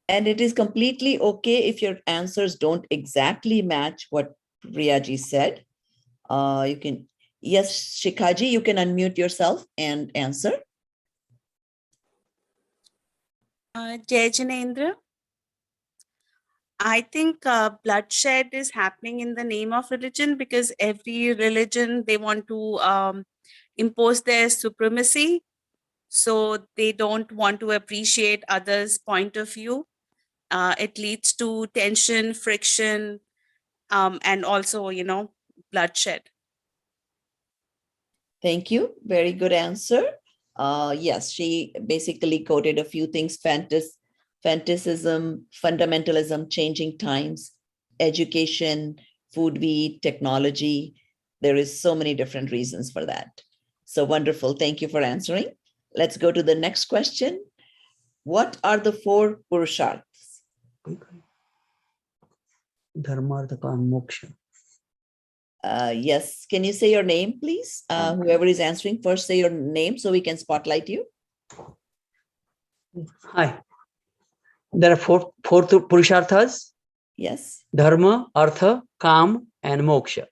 and it is completely okay if your answers don't exactly match what Priyaji said. You can, yes, Shikhaji, you can unmute yourself and answer. Jai Jinendra. I think bloodshed is happening in the name of religion because every religion, they want to impose their supremacy. So they don't want to appreciate others' point of view. It leads to tension, friction, and also, bloodshed. Thank you. Very good answer. Yes, she basically quoted a few things, fanaticism, fundamentalism, changing times, education, food we eat, technology. There is so many different reasons for that. So wonderful. Thank you for answering. Let's go to the next question. What are the four Purusharthas? Dharma, Artha, Kama, Moksha. Yes. Can you say your name, please? Whoever is answering, first say your name so we can spotlight you. Hi. There are four Purusharthas: Yes. Dharma, Artha, Kam, and Moksha.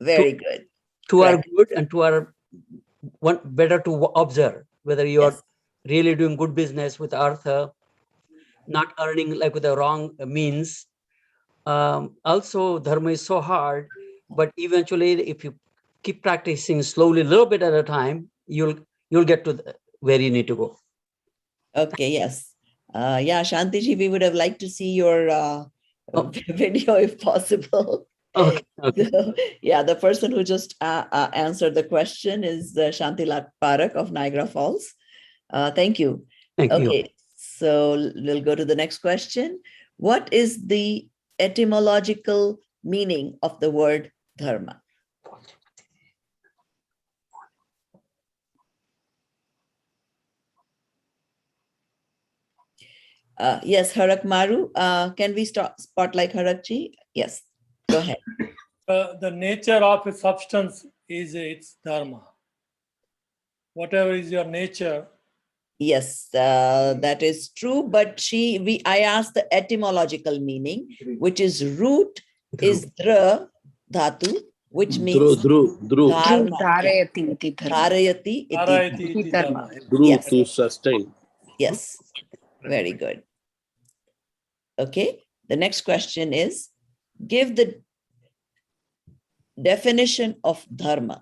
Very good. Two are Correct. good and two are one better to observe whether you are Yes. really doing good business with Artha, not earning like with the wrong means. Also, Dharma is so hard, but eventually, if you keep practicing slowly, a little bit at a time, you'll get to where you need to go. Okay. Yes. Yeah, Shantiji, we would have liked to see your video if possible. Okay. Okay. So, yeah, the person who just answered the question is Shantilat Parak of Niagara Falls. Thank you. Thank you. Okay, so we'll go to the next question. What is the etymological meaning of the word dharma? Yes, Harak Maru. Can we spotlight Harakji? Yes, go ahead. The nature of a substance is its dharma. Whatever is your nature, Yes, that is true. But I asked the etymological meaning, which is root is dra dhatu, which means dharma. Dharayati iti dharma. Dharayati iti dharayati dharma. iti Dharma. dharma. Yes. to sustain. Yes, very good. Okay, the next question is, give the definition of dharma.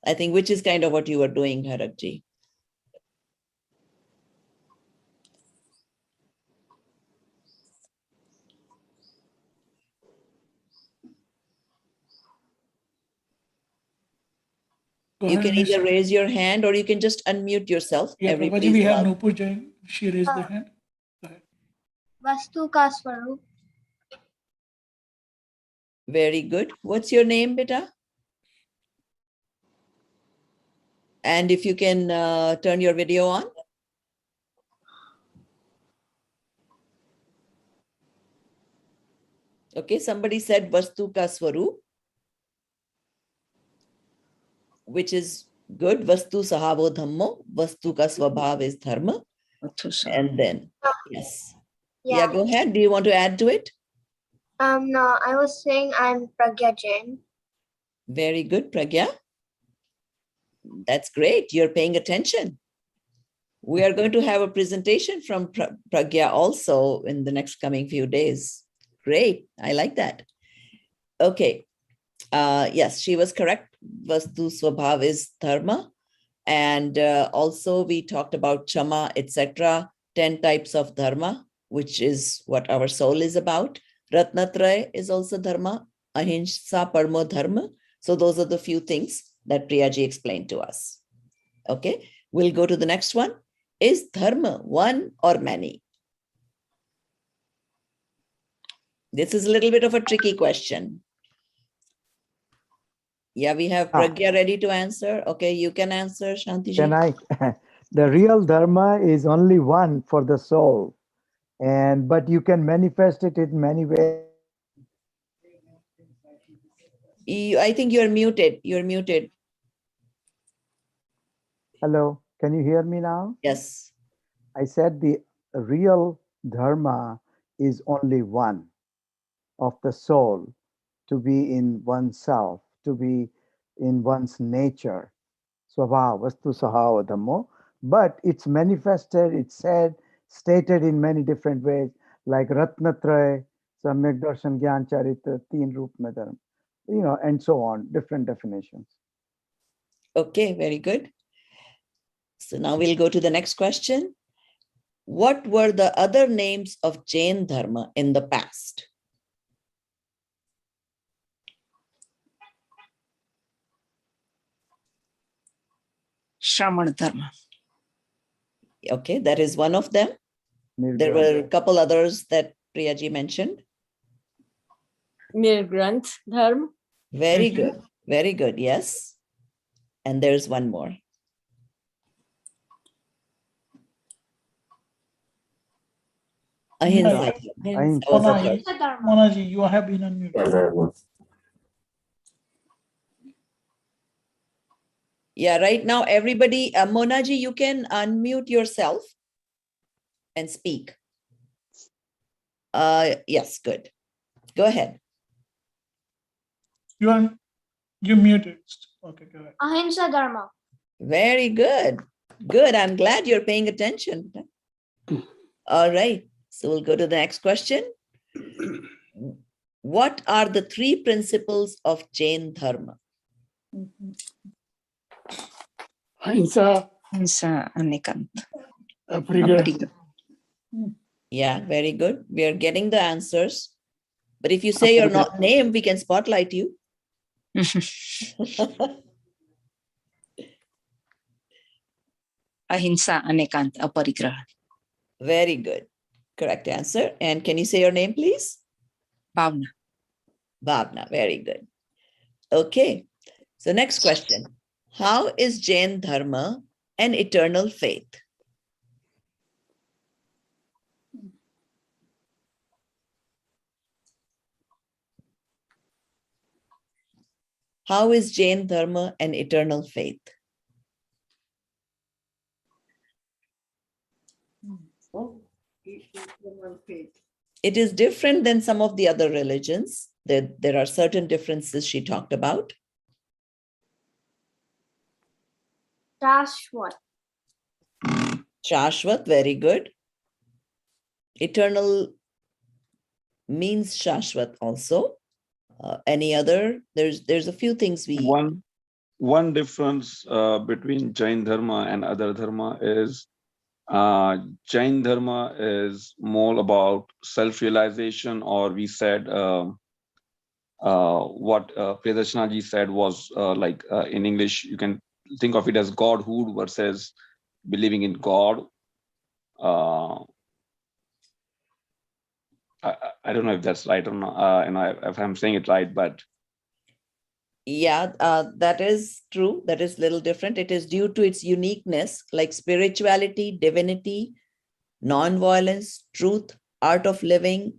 I think which is kind of what you were doing, Harakji. Go You ahead, can Miss. either raise your hand or you can just unmute yourself. Yeah, Everybody Prabhaji, we is have allowed. Nupur Jain. She raised the hand. Go ahead. वस्तु का स्वरूप. Very good. What's your name, beta? And if you can turn your video on. Okay, somebody said Vastu ka Swarup, which is good. Vastu Sahavo Dhammo, Vastu ka Swabhav is Dharma. And then, yes. Yeah, go ahead. Do you want to add to it? No, I was saying I'm Pragya Jain. Very good, Pragya. That's great. You're paying attention. We are going to have a presentation from Pragya also in the next coming few days. Great. I like that. Okay. Yes, she was correct. Vastu Swabhav is Dharma. And also we talked about Chama, etc. 10 types of Dharma, which is what our soul is about. Ratnatraya is also Dharma. Ahimsa Parmo Dharma. So those are the few things that Priyaji explained to us. Okay, we'll go to the next one. Is Dharma one or many? This is a little bit of a tricky question. Yeah, we have Pragya ready to answer. Okay, you can answer, Shantiji. Can I? The real dharma is only one for the soul, but you can manifest it in many ways. I think you're muted. You're muted. Hello, can you hear me now? Yes. I said the real dharma is only one of the soul, to be in oneself, to be in one's nature. Swabha, Vastu Sahava Dhammo. But it's manifested, it's said, stated in many different ways, like Ratnatraya, Samyak Darshan Gyan Charita, Teen Roop Mein Dharma, and so on, different definitions. Okay, very good. So now we'll go to the next question. What were the other names of Jain Dharma in the past? Shramana Dharma. Okay, that is one of them. There were a couple others that Priyaji mentioned. Nirgranth Dharma. Very good. Very good. Yes. And there's one more. Ahimsa. Ahimsa. Was the third. Monaji, you have been unmuted. Yeah, right now, everybody, Monaji, you can unmute yourself and speak. Yes, good. Go ahead. You muted. Okay, go ahead. Ahimsa Dharma. Very good. Good. I'm glad you're paying attention. All right. So we'll go to the next question. What are the three principles of Jain Dharma? Ahimsa, Anikant. Aparigraha. Yeah, very good. We are getting the answers. But if you say your name, we can spotlight you. Ahimsa Anikant Aparigraha. Very good. Correct answer. And can you say your name, please? Bhavna. Bhavna. Very good. Okay. So next question. How is Jain Dharma an eternal faith? How is Jain Dharma an eternal faith? It is different than some of the other religions. There are certain differences she talked about. Shashwat. Shashwat, very good. Eternal means Shashwat also. Any other? There's a few things we... One difference between Jain Dharma and other Dharma is Jain Dharma is more about self-realization, or we said what Priyadarshana ji said was in English, you can think of it as Godhood versus believing in God. I don't know if that's right or not, if I'm saying it right, but yeah, that is true. That is a little different. It is due to its uniqueness, like spirituality, divinity, non-violence, truth, art of living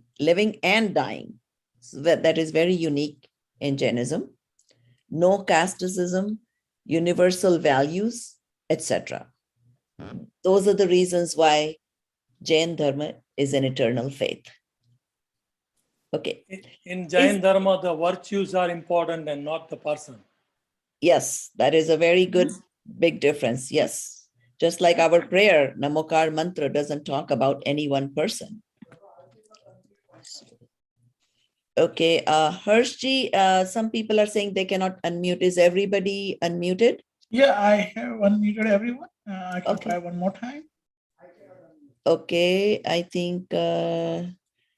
and dying. So that is very unique in Jainism. No casteism, universal values, etc. Those are the reasons why Jain Dharma is an eternal faith. Okay. In Jain Dharma, the virtues are important and not the person. Yes, that is a very good big difference. Yes. Just like our prayer, Namokar mantra doesn't talk about any one person. Okay, Harshji, some people are saying they cannot unmute. Is everybody unmuted? Yeah, I have unmuted everyone. I can try one more time. Okay, I think...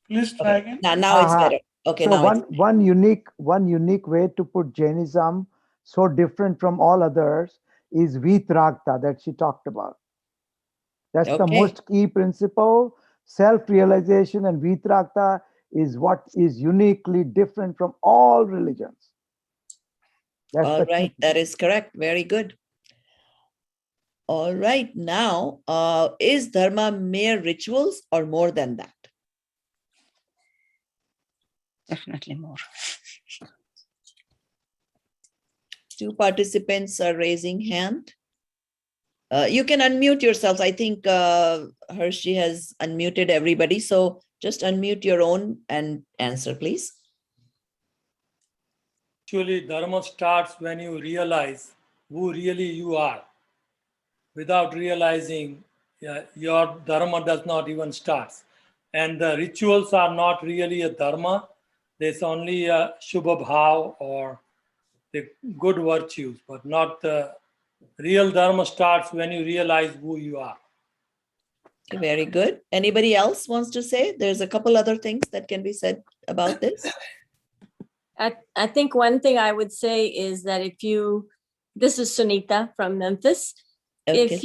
Please try again. Now it's better. Okay, so now one unique way to put Jainism so different from all others is Vitragta that she talked about. That's the most key principle. Self-realization and Vitragta is what is uniquely different from all religions. That's all right, that is correct. Very good. All right, now, is Dharma mere rituals or more than that? Definitely more. Two participants are raising hand. You can unmute yourselves. I think Hershey has unmuted everybody. So just unmute your own and answer, please. Actually, Dharma starts when you realize who really you are. Without realizing, your Dharma does not even start. And the rituals are not really a Dharma. There's only a Shubha Bhav or the good virtues, but not the real Dharma starts when you realize who you are. Okay, very good. Anybody else wants to say? There's a couple other things that can be said about this. I think one thing I would say is that this is Sunita from Memphis. Okay.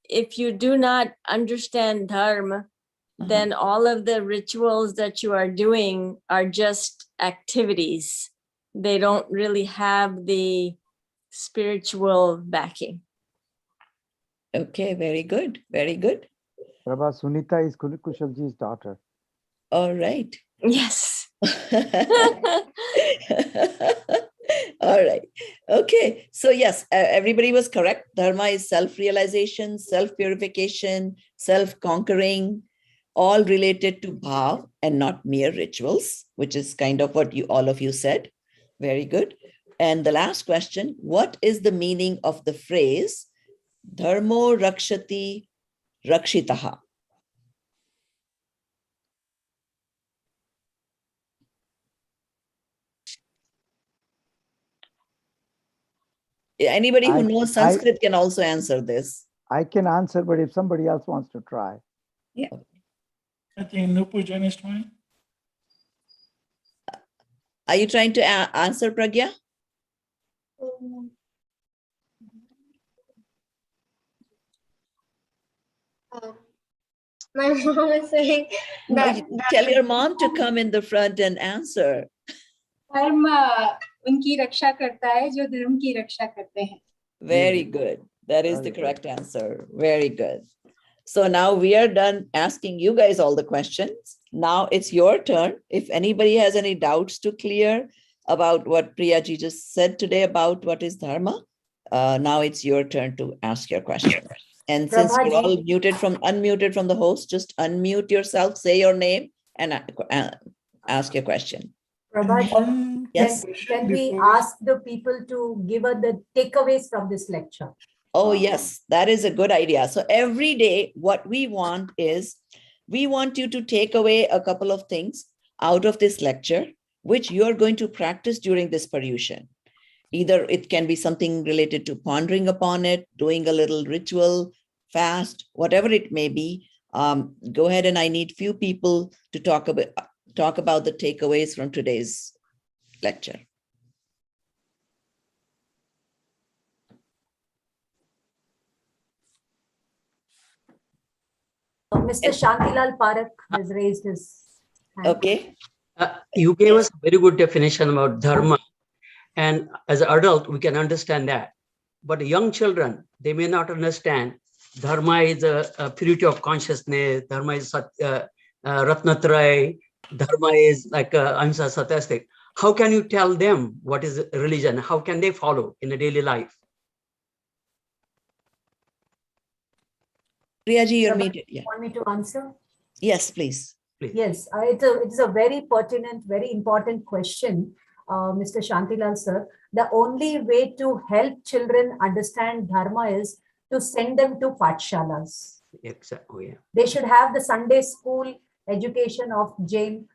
If you do not understand Dharma, then all of the rituals that you are doing are just activities. They don't really have the spiritual backing. Okay, very good. Very good. Prabha, Sunita is Kushalji's daughter. All right. Yes. All right. Okay. So yes, everybody was correct. Dharma is self-realization, self-purification, self-conquering, all related to bhav and not mere rituals, which is kind of what all of you said. Very good. And the last question, what is the meaning of the phrase dharmo rakshati rakshitaha? Anybody who knows Sanskrit can also answer this. I can answer, but if somebody else wants to try. Yeah. I think Nupu Jain is trying. Are you trying to answer, Pragya? My mom is saying that, Tell your mom to come in the front and answer. धर्म उनकी रक्षा करता है जो धर्म की रक्षा करते हैं. Very good. That is the correct answer. Very good. So now we are done asking you guys all the questions. Now it's your turn. If anybody has any doubts to clear about what Priyaji just said today about what is Dharma, now it's your turn to ask your question. And since you're all unmuted from the host, just unmute yourself, say your name, and ask your question. Prabha, Yes. Can we ask the people to give us the takeaways from this lecture? Oh, yes, that is a good idea. So every day, what we want is, we want you to take away a couple of things out of this lecture, which you're going to practice during this Paryushan. Either it can be something related to pondering upon it, doing a little ritual, fast, whatever it may be. Go ahead, and I need few people to talk about the takeaways from today's lecture. Mr. Shantilal Parak has raised his hand. Okay. You gave us a very good definition about dharma. And as an adult, we can understand that. But young children, they may not understand. Dharma is a purity of consciousness. Dharma is Ratnatraya. Dharma is like Ahimsa Satyastik. How can you tell them what is religion? How can they follow in a daily life? Priyaji, you're muted. Yeah. Want me to answer? Yes, please. Yes, it is a very pertinent, very important question, Mr. Shantilal sir. The only way to help children understand Dharma is to send them to Pathshalas. Exactly. Oh, yeah. They should have the Sunday school education of Jain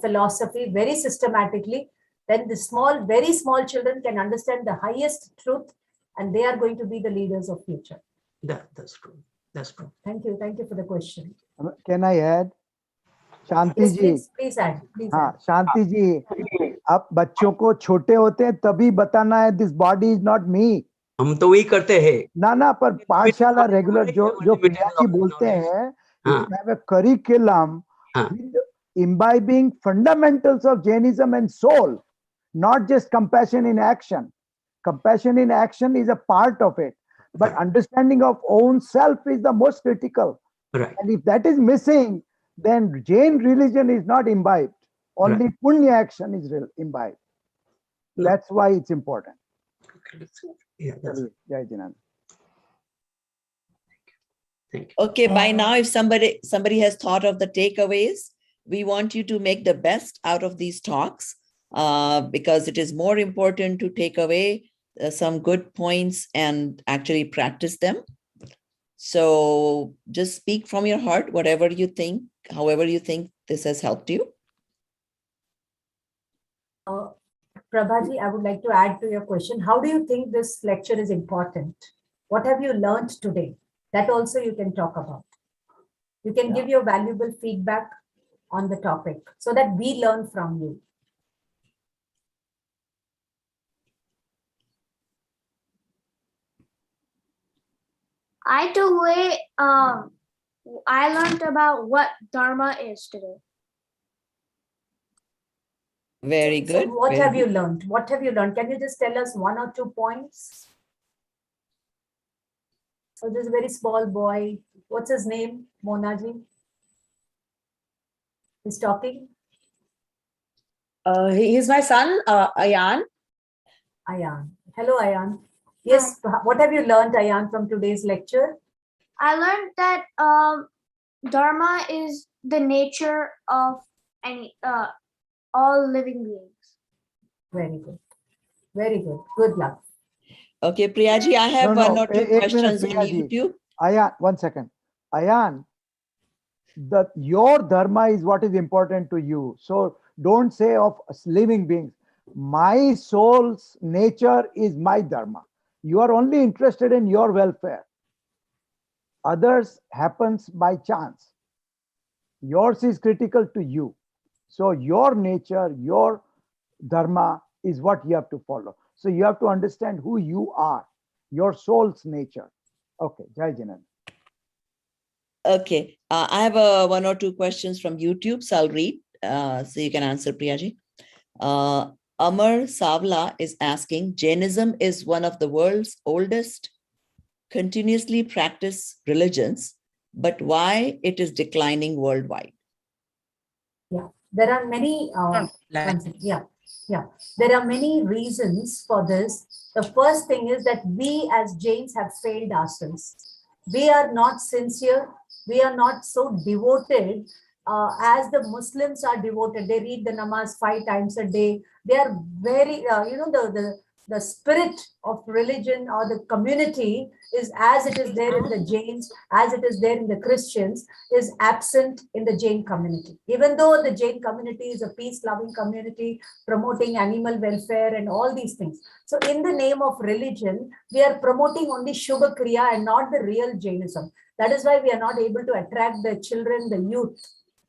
philosophy very systematically. Then the very small children can understand the highest truth, and they are going to be the leaders of future. That's true. That's true. Thank you. Thank you for the question. Can I add? Shanti Yes, ji, please add. हाँ शांति जी, अब बच्चों को छोटे होते हैं तभी बताना है this body is not me. हम तो वही करते हैं ना पर पाठशाला रेगुलर जो प्रिया जी बोलते हैं, if you have a curriculum with imbibing fundamentals of Jainism and soul, not just compassion in action. Compassion in action is a part of it, but understanding of own self is the most critical. Right. And if that is missing, then Jain religion is not imbibed. Only punya action is imbibed. That's why it's important. Yeah, Jai Jinand. Thank you. Okay, by now, if somebody has thought of the takeaways, we want you to make the best out of these talks, because it is more important to take away some good points and actually practice them. So just speak from your heart, whatever you think, however you think this has helped you. Prabhaji, I would like to add to your question. How do you think this lecture is important? What have you learned today? That also you can talk about. You can give your valuable feedback on the topic so that we learn from you. I took away I learned about what Dharma is today. Very So good. what very have you good. learned? What have you learned? Can you just tell us 1 or 2 points? So this very small boy, what's his name? Monaji? He's talking. He's my son, Ayan. Ayan. Hello, Ayan. Yes, what have you learned, Ayan, from today's lecture? I learned that Dharma is the nature of all living beings. Very good. Very good. Good luck. Okay, Priyaji, I have one or two एक minute, questions on Priyaji. YouTube. Ayan, 1 second. Ayan, your dharma is what is important to you. So don't say of living beings, my soul's nature is my dharma. You are only interested in your welfare. Others happens by chance. Yours is critical to you. So your nature, your dharma is what you have to follow. So you have to understand who you are, your soul's nature. Okay, Jai Jinan. Okay, I have one or two questions from YouTube, so I'll read so you can answer, Priyaji. Amar Savla is asking, Jainism is one of the world's oldest continuously practiced religions, but why it is declining worldwide? Yeah, there are many, there are many reasons for this. The first thing is that we as Jains have failed ourselves. We are not sincere. We are not so devoted as the Muslims are devoted. They read the namaz 5 times a day. They are very, the spirit of religion or the community is as it is there in the Jains, as it is there in the Christians, is absent in the Jain community. Even though the Jain community is a peace-loving community, promoting animal welfare and all these things. So in the name of religion, we are promoting only Shubha Kriya and not the real Jainism. That is why we are not able to attract the children, the youth,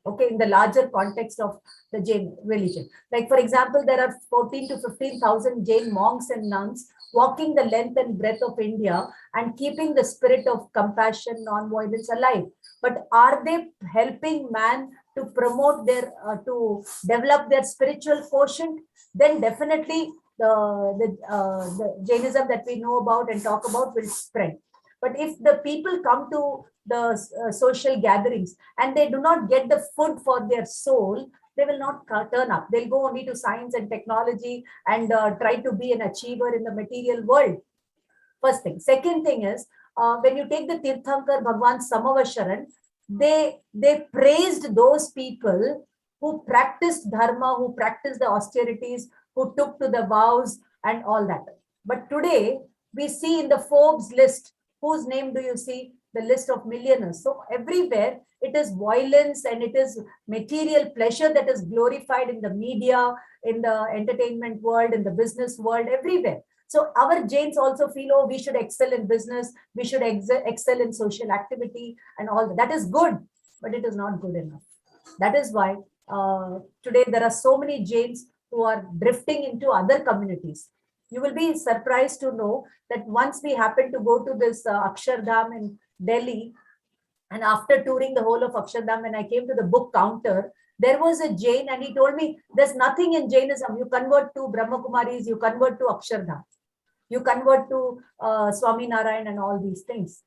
okay, in the larger context of the Jain religion. Like, for example, there are 14 to 15,000 Jain monks and nuns walking the length and breadth of India and keeping the spirit of compassion, non-violence alive. But are they helping man to promote their, to develop their spiritual quotient? Then definitely the Jainism that we know about and talk about will spread. But if the people come to the social gatherings and they do not get the food for their soul, they will not turn up. They'll go only to science and technology and try to be an achiever in the material world. First thing. Second thing is, when you take the Tirthankar Bhagwan Samavasharan, they praised those people who practiced dharma, who practiced the austerities, who took to the vows and all that. But today, we see in the Forbes list, whose name do you see? The list of millionaires. So everywhere it is violence and it is material pleasure that is glorified in the media, in the entertainment world, in the business world, everywhere. So our Jains also feel, oh, we should excel in business, we should excel in social activity and all that. That is good, but it is not good enough. That is why today there are so many Jains who are drifting into other communities. You will be surprised to know that once we happened to go to this Akshardham in Delhi, and after touring the whole of Akshardham, when I came to the book counter, there was a Jain and he told me, there's nothing in Jainism. You convert to Brahma Kumaris, you convert to Akshardham, you convert to Swami Narayan and all these things.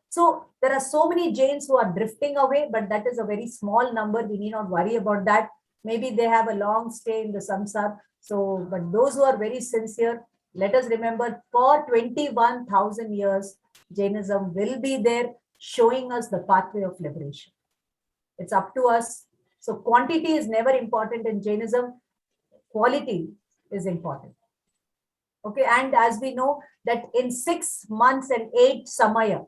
So there are so many Jains who are drifting away, but that is a very small number. We need not worry about that. Maybe they have a long stay in the samsara. So, but those who are very sincere, let us remember for 21,000 years, Jainism will be there showing us the pathway of liberation. It's up to us. So quantity is never important in Jainism. Quality is important. Okay, and as we know that in 6 months and 8 samaya,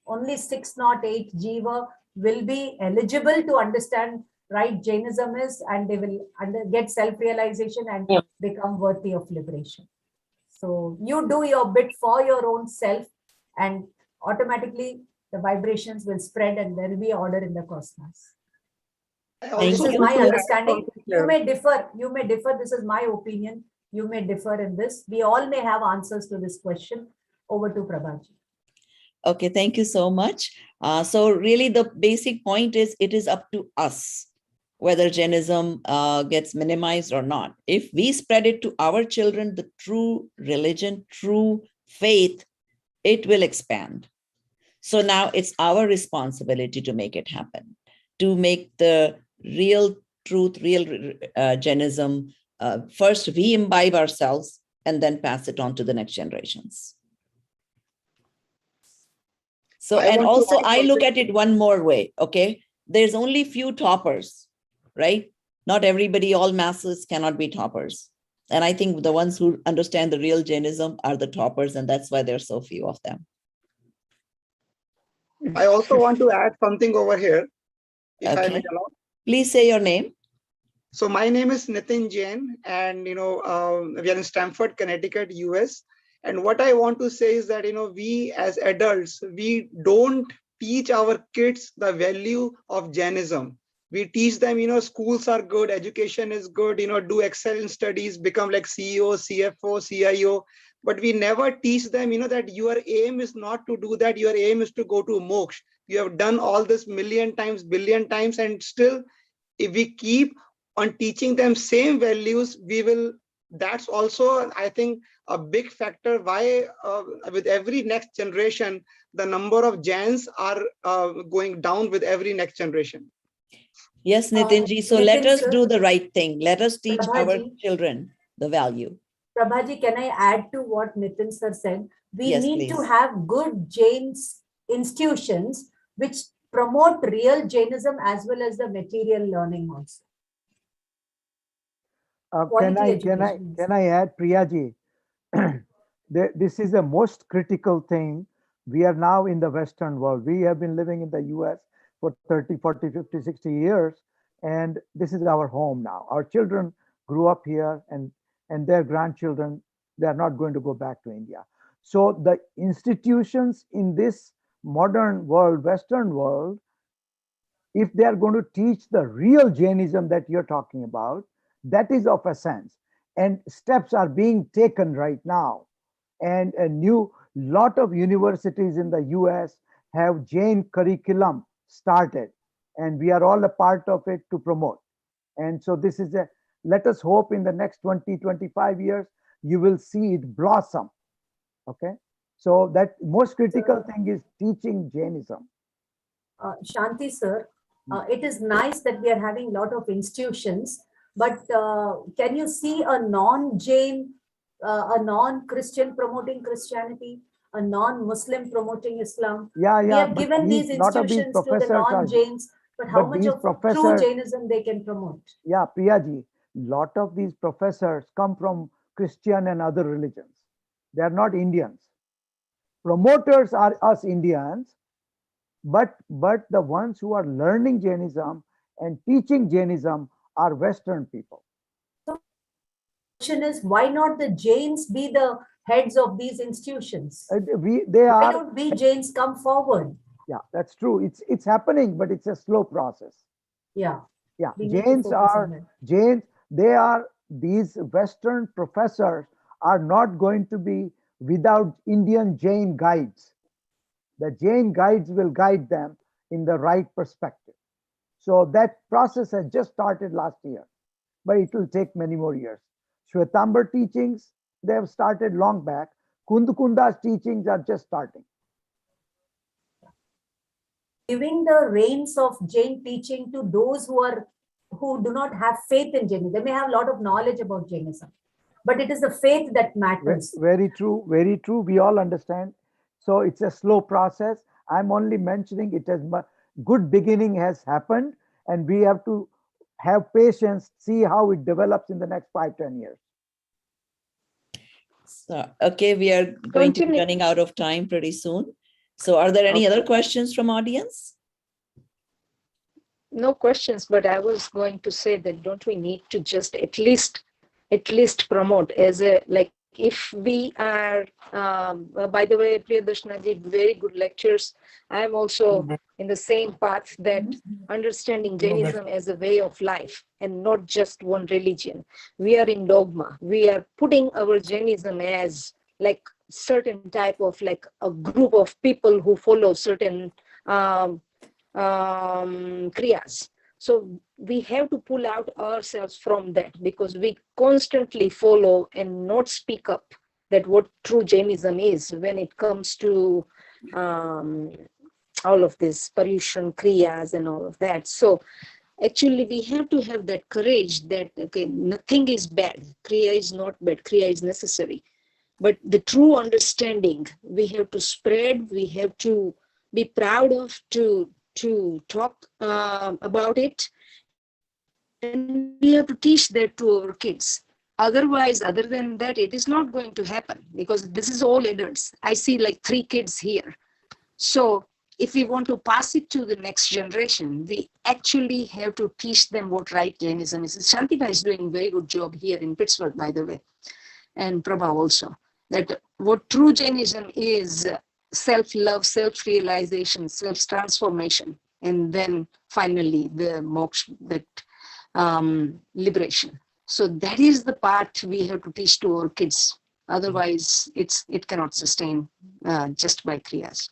only 6 not 8 jiva will be eligible to understand right Jainism is, and they will get self-realization and become worthy of liberation. So you do your bit for your own self and automatically the vibrations will spread and there will be order in the cosmos. This is my understanding. You may differ. This is my opinion. You may differ in this. We all may have answers to this question. Over to Prabhaji. Okay, thank you so much. So really the basic point is it is up to us whether Jainism gets minimized or not. If we spread it to our children, the true religion, true faith, it will expand. So now it's our responsibility to make it happen, to make the real truth, real Jainism. First, we imbibe ourselves and then pass it on to the next generations. So, and also I look at it one more way, okay? There's only few toppers, right? Not everybody, all masses cannot be toppers. And I think the ones who understand the real Jainism are the toppers, and that's why there's so few of them. I also want to add something over here, if I may allow. Please say your name. So my name is Nitin Jain, and we are in Stamford, Connecticut, US. And what I want to say is that we as adults, we don't teach our kids the value of Jainism. We teach them, schools are good, education is good, do excel in studies, become like CEO, CFO, CIO. But we never teach them, that your aim is not to do that. Your aim is to go to moksha. You have done all this million times, billion times, and still, if we keep on teaching them same values, we will. That's also, I think, a big factor why with every next generation, the number of Jains are going down with every next generation. Yes, Nitinji. So let us do the right thing. Let us teach our children the value. Prabhaji, can I add to what Nitin sir said? We need to please. have good Jain institutions which promote real Jainism as well as the material learning also. Can I add, Priyaji? This is the most critical thing. We are now in the Western world. We have been living in the US for 30, 40, 50, 60 years. And this is our home now. Our children grew up here, and their grandchildren, they are not going to go back to India. So the institutions in this modern world, Western world, if they are going to teach the real Jainism that you're talking about, that is of essence. And steps are being taken right now. And a lot of universities in the US have Jain curriculum started, and we are all a part of it to promote. And so this is let us hope in the next 20, 25 years, you will see it blossom. Okay. So that most critical thing is teaching Jainism. Shanti sir, it is nice that we are having a lot of institutions, but can you see a non-Jain, a non-Christian promoting Christianity, a non-Muslim promoting Islam? Yeah. We have given these institutions to the non-Jains, but how much of true Jainism they can promote? Yeah, Priyaji, lot of these professors come from Christian and other religions. They are not Indians. Promoters are us Indians, but the ones who are learning Jainism and teaching Jainism are Western people. So the question is, why not the Jains be the heads of these institutions? Why don't we Jains come forward? Yeah, that's true. It's happening, but it's a slow process. Yeah. Jains are these Western professors are not going to be without Indian Jain guides. The Jain guides will guide them in the right perspective. So that process has just started last year, but it will take many more years. Shwetambar teachings, they have started long back. Kundakunda's teachings are just starting. Giving the reins of Jain teaching to those who do not have faith in Jainism. They may have a lot of knowledge about Jainism, but it is the faith that matters. Very true, very true. We all understand. So it's a slow process. I'm only mentioning it as good beginning has happened, and we have to have patience, see how it develops in the next 5-10 years. So, okay, we are going to be running out of time pretty soon. So are there any other questions from audience? No questions, but I was going to say that don't we need to just at least promote as a, like, if we are, by the way, Priyadarshana did very good lectures. I am also in the same path, that understanding Jainism as a way of life and not just one religion. We are in dogma. We are putting our Jainism as like certain type of like a group of people who follow certain kriyas. So we have to pull out ourselves from that, because we constantly follow and not speak up that what true Jainism is when it comes to all of this Paryushan kriyas and all of that. So actually we have to have that courage that, okay, nothing is bad. Kriya is not bad. Kriya is necessary. But the true understanding we have to spread, we have to be proud of, to talk about it, and we have to teach that to our kids. Otherwise, other than that, it is not going to happen, because this is all adults. I see like 3 kids here. So if we want to pass it to the next generation, we actually have to teach them what right Jainism is. Shantiba is doing a very good job here in Pittsburgh, by the way, and Prabha also. That what true Jainism is: self-love, self-realization, self-transformation, and then finally the moksha, that liberation. So that is the part we have to teach to our kids. Otherwise, it cannot sustain just by kriyas.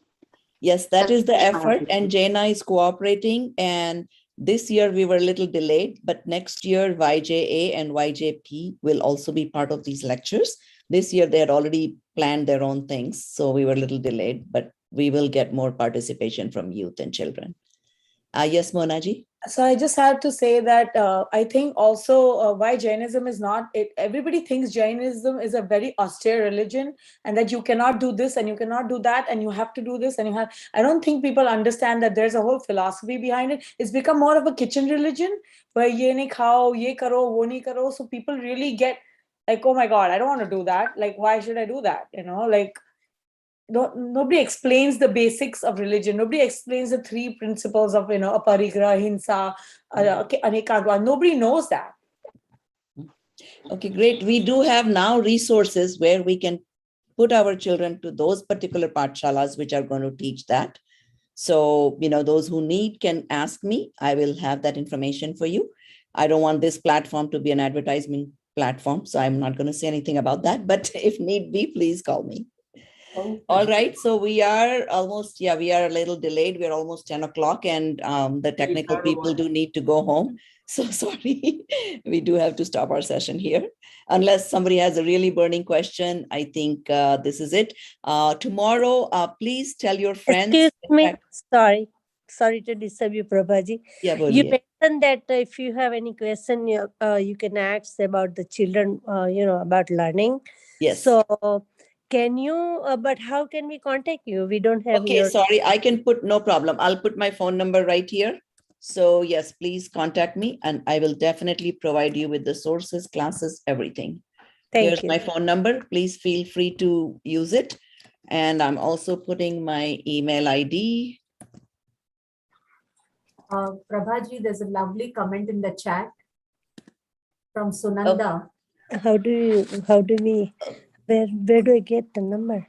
Yes, that is the effort, and Jaina is cooperating. And this year we were a little delayed, but next year YJA and YJP will also be part of these lectures. This year they had already planned their own things, so we were a little delayed, but we will get more participation from youth and children. Yes, Monaji? So I just had to say that I think also why Jainism is not, everybody thinks Jainism is a very austere religion and that you cannot do this and you cannot do that and you have to do this and you have, I don't think people understand that there's a whole philosophy behind it. It's become more of a kitchen religion where ye nahi khao, ye karo, wo nahi karo. So people really get like, oh my God, I don't want to do that. Like, why should I do that? You know, like, nobody explains the basics of religion. Nobody explains the 3 principles of, aparigraha, hinsa, anekadva. Nobody knows that. Okay, great. We do have now resources where we can put our children to those particular pathshalas which are going to teach that. So, those who need can ask me. I will have that information for you. I don't want this platform to be an advertisement platform, so I'm not going to say anything about that. But if need be, please call me. Okay. All right. So we are almost, we are a little delayed. We're almost 10 o'clock and the technical people do need to go home. So sorry, we do have to stop our session here. Unless somebody has a really burning question, I think this is it. Tomorrow, please tell your friends. Excuse me. Sorry to disturb you, Prabhaji. Yeah, you mentioned that if you have any question, you can ask about the children, about learning. Yes. So can you, but how can we contact you? We don't have Okay, sorry, I can put, no problem. I'll put my phone number right here. So yes, please contact me and I will definitely provide you with the sources, classes, everything. Here's my phone number. Please feel free to use it. And I'm also putting my email ID. Prabhaji, there's a lovely comment in the chat from Sunanda. How do we, where do I get the number?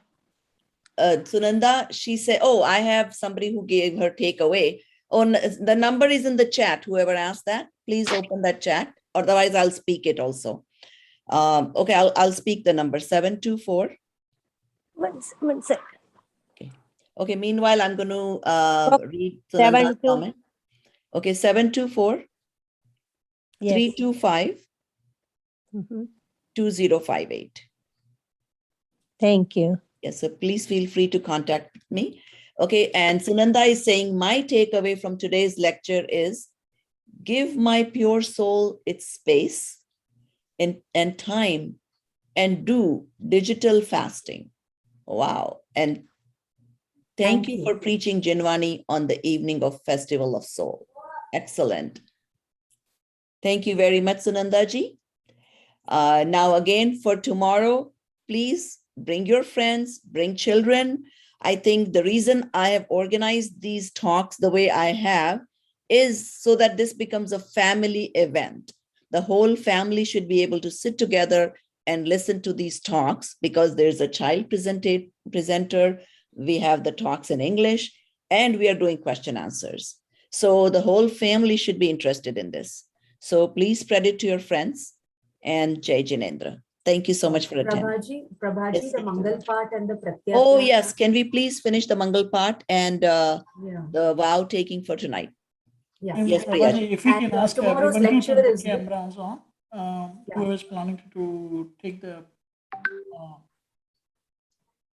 Sunanda, she said, oh, I have somebody who gave her takeaway. Oh, the number is in the chat. Whoever asked that, please open that chat. Otherwise, I'll speak it also. Okay, I'll speak the number 724. One second. Okay, meanwhile, I'm going to read Sunanda's comment. Okay, 724 325 2058. Thank you. Yes, so please feel free to contact me. Okay, and Sunanda is saying, my takeaway from today's lecture is give my pure soul its space and time and do digital fasting. Wow. And thank you for preaching Jinwani on the evening of Festival of Soul. Excellent. Thank you very much, Sunandaji. Now again, for tomorrow, please bring your friends, bring children. I think the reason I have organized these talks the way I have is so that this becomes a family event. The whole family should be able to sit together and listen to these talks because there's a child presenter. We have the talks in English and we are doing question answers. So the whole family should be interested in this. So please spread it to your friends and Jai Jinendra. Thank Thank you so much for attending. Prabhaji, Yes. the Mangal part and the Pratyakya. Oh, yes. Can we please finish the Mangal part and Yeah. the vow taking for tonight? Yes. And Yes, Prabhaji, Priyaji. if we And, can ask tomorrow's everyone to lecture turn the is- cameras on, Yeah. whoever is planning to take the,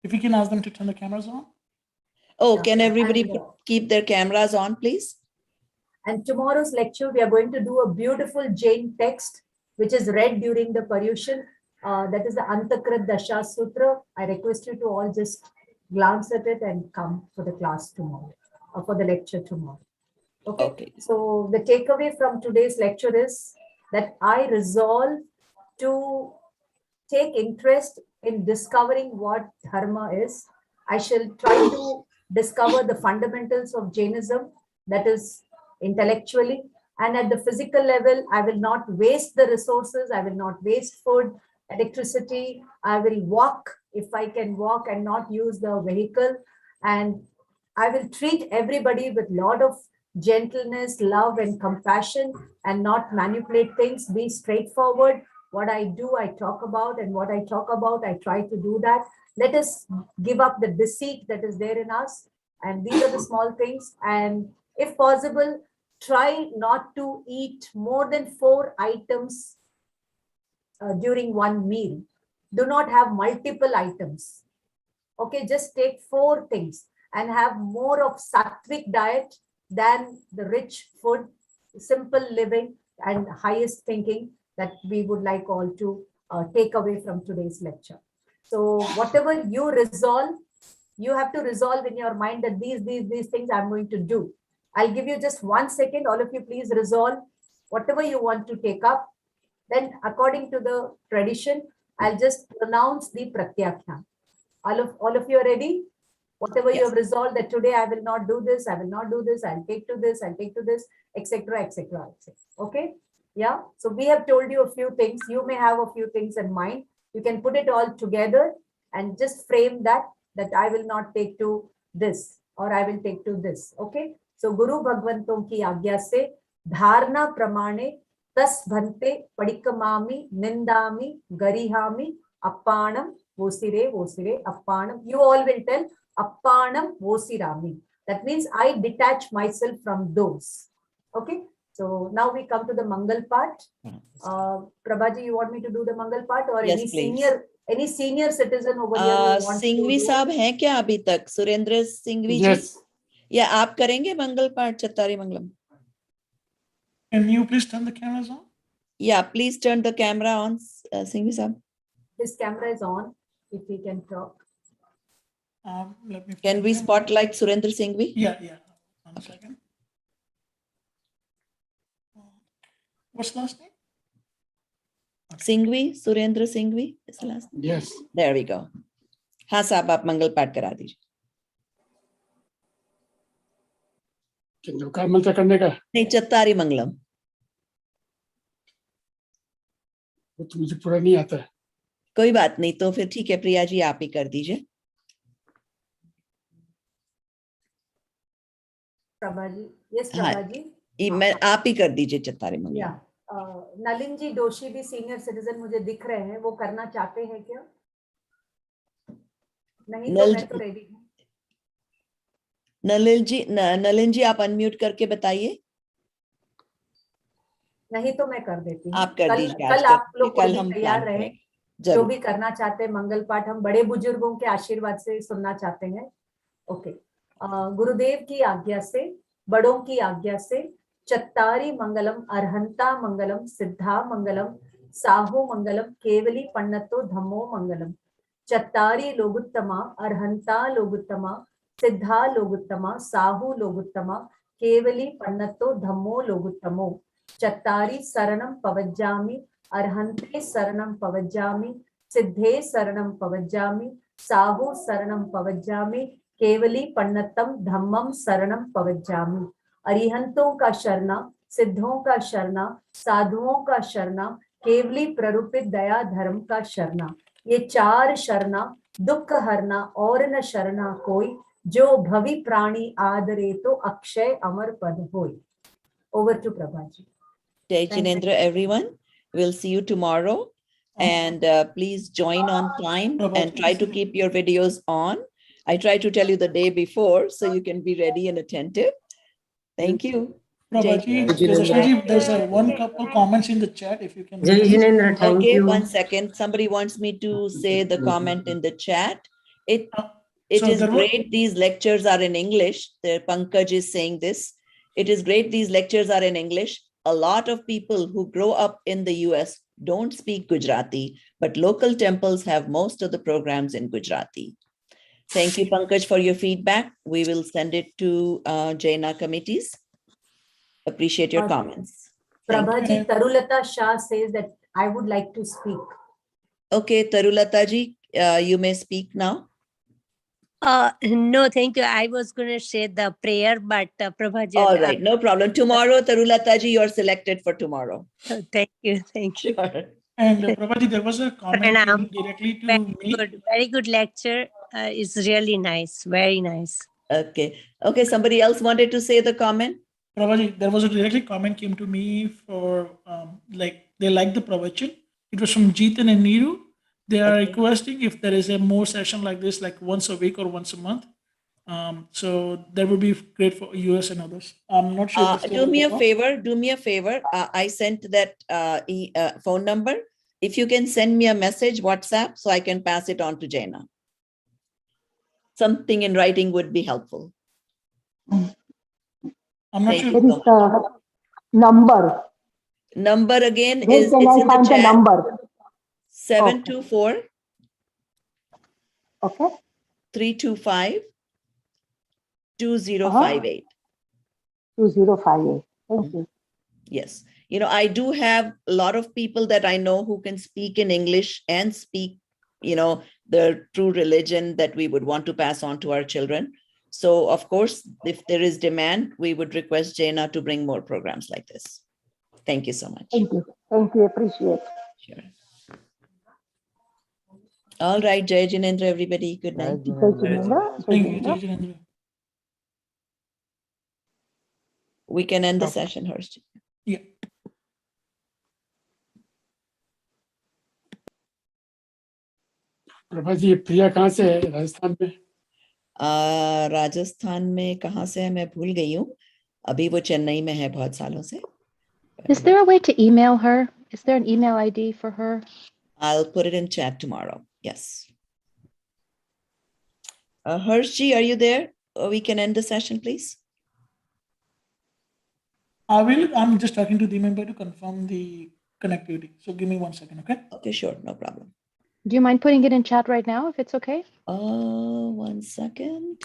if we can ask them to turn the cameras on. Oh, Yeah. can everybody And, keep their cameras on, please? And tomorrow's lecture, we are going to do a beautiful Jain text, which is read during the Paryushan. That is the Antakrit Dasha Sutra. I request you to all just glance at it and come for the class tomorrow, or for the lecture tomorrow. Okay. Okay. So the takeaway from today's lecture is that I resolve to take interest in discovering what Dharma is. I shall try to discover the fundamentals of Jainism, that is intellectually, and at the physical level, I will not waste the resources. I will not waste food, electricity. I will walk if I can walk and not use the vehicle. And I will treat everybody with a lot of gentleness, love, and compassion, and not manipulate things. Be straightforward. What I do, I talk about, and what I talk about, I try to do that. Let us give up the deceit that is there in us. And these are the small things. And if possible, try not to eat more than 4 items during one meal. Do not have multiple items. Okay, just take 4 things and have more of sattvic diet than the rich food, simple living, and highest thinking that we would like all to take away from today's lecture. So whatever you resolve, you have to resolve in your mind that these things I'm going to do. I'll give you just 1 second. All of you please resolve whatever you want to take up. Then according to the tradition, I'll just pronounce the Pratyakya. All of you are ready? Whatever you have resolved that today I will not do this, I will not do this, I'll take to this, I'll take to this, etc., etc., etc. Okay? Yeah. So we have told you a few things. You may have a few things in mind. You can put it all together and just frame that I will not take to this or I will take to this. Okay? So Guru Bhagwanton ki agya se dharna pramane tas bhante padikamami nindami garihami appanam vosire appanam. You all will tell appanam vosirami. That means I detach myself from those. Okay. So now we come to the Mangal part. Prabhaji, you want me to do the Mangal part, or Yes, any senior citizen over here who wants Singhvi to do? साहब हैं क्या अभी तक? सुरेंद्र सिंघवी जी, या आप करेंगे मंगल पाठ चत्तारी मंगलम? Can you please turn the cameras on? Yeah, please turn the camera on, Singhvi sahab. His camera is on. If he can talk. Let me. Can we spotlight Surendra Singhvi? Yeah. 1 second. What's the last name? Singhvi, Surendra Singhvi is the last name? Yes. There we go. हाँ साहब, आप मंगल पाठ करा दीजिए. चंद्रकार मंत्र करने का? नहीं, चत्तारी मंगलम. वो तो मुझे पूरा नहीं आता है. कोई बात नहीं, तो फिर ठीक है, प्रिया जी आप ही कर दीजिए. Prabhaji. Yes, Prabhaji. मैं आप ही कर दीजिए चत्तारी मंगलम. Yeah. नलिन जी दोषी भी सीनियर सिटीजन मुझे दिख रहे हैं, वो करना चाहते हैं क्या? नहीं तो मैं तो रेडी हूँ. नलिन जी आप अनम्यूट करके बताइए. नहीं तो मैं कर देती हूँ. आप कर दीजिए. कल आप लोग कल हम तैयार रहे. जो भी करना चाहते हैं मंगल पाठ, हम बड़े बुजुर्गों के आशीर्वाद से सुनना चाहते हैं. ओके. गुरुदेव की आज्ञा से, बड़ों की आज्ञा से, चत्तारी मंगलम, अर्हंता मंगलम, सिद्धा मंगलम, साहु मंगलम, केवली पन्नतो धम्मो मंगलम. चत्तारी लोगुत्तमा, अर्हंता लोगुत्तमा, सिद्धा लोगुत्तमा, साहु लोगुत्तमा, केवली पन्नतो धम्मो लोगुत्तमो. चत्तारी शरणम पवज्जामि, अर्हंते शरणम पवज्जामि, सिद्धे शरणम पवज्जामि, साहु शरणम पवज्जामि, केवली पन्नतम धम्मम शरणम पवज्जामि. अरिहंतों का शरणा, सिद्धों का शरणा, साधुओं का शरणा, केवली प्ररूपित दया धर्म का शरणा. ये 4 शरणा दुख हरना और न शरणा कोई, जो भवि प्राणी आदरे तो अक्षय अमर पद होय. Over to Prabhaji. Jai Jinendra, everyone. We'll see you tomorrow. And please join on time and try to Prabhat, keep your videos on. I try to tell you the day before so you can be ready and attentive. Thank you. Prabhaji, Priyadarshana, there's one couple comments in the chat if you can. Okay, 1 second. Somebody wants me to say the comment in the chat. It So is there were- great these lectures are in English. The Pankaj is saying this. It is great these lectures are in English. A lot of people who grow up in the US don't speak Gujarati, but local temples have most of the programs in Gujarati. Thank you, Pankaj, for your feedback. We will send it to Jaina committees. Appreciate your comments. Thank you. Prabhaji, Tarulata Shah says that I would like to speak. Okay, Tarulata ji, you may speak now. No, thank you. I was going to say the prayer, but Prabhaji. All right, no problem. Tomorrow, Tarulata ji, you're selected for tomorrow. Thank you. Thank you. Sure. And Prabhaji, there was a comment given directly to me. Very good lecture. It's really nice. Very nice. Okay. Okay, somebody else wanted to say the comment? Prabhaji, there was a directly comment came to me for like they like the pravachan. It was from Jeetan and Neeru. They are requesting if there is a more session like this, like once a week or once a month. So that would be great for US and others. I'm not sure. Do me a favor. Do me a favor. I sent that phone number. If you can send me a message, WhatsApp, so I can pass it on to Jaina. Something in writing would be helpful. I'm not sure. What is the number? Number again Where is can it's I in the find the chat. number? 724 Okay. 325 2058. 2058. Thank you. Yes. You know, I do have a lot of people that I know who can speak in English and speak, you know, the true religion that we would want to pass on to our children. So, of course, if there is demand, we would request Jaina to bring more programs like this. Thank you so much. Thank you. Thank you. Appreciate. Sure. All right, Jai Jinendra, everybody. Good night. Thank you, Jai Jinendra. We can end the session, Harsh. Yeah. प्रभाजी प्रिया कहाँ से है राजस्थान में? राजस्थान में कहाँ से है मैं भूल गई हूँ. अभी वो चेन्नई में है बहुत सालों से. Is there a way to email her? Is there an email ID for her? I'll put it in chat tomorrow. Yes. Harshji, are you there? We can end the session, please. I will. I'm just talking to the member to confirm the connectivity. So give me 1 second, okay? Okay, sure. No problem. Do you mind putting it in chat right now if it's okay? 1 second.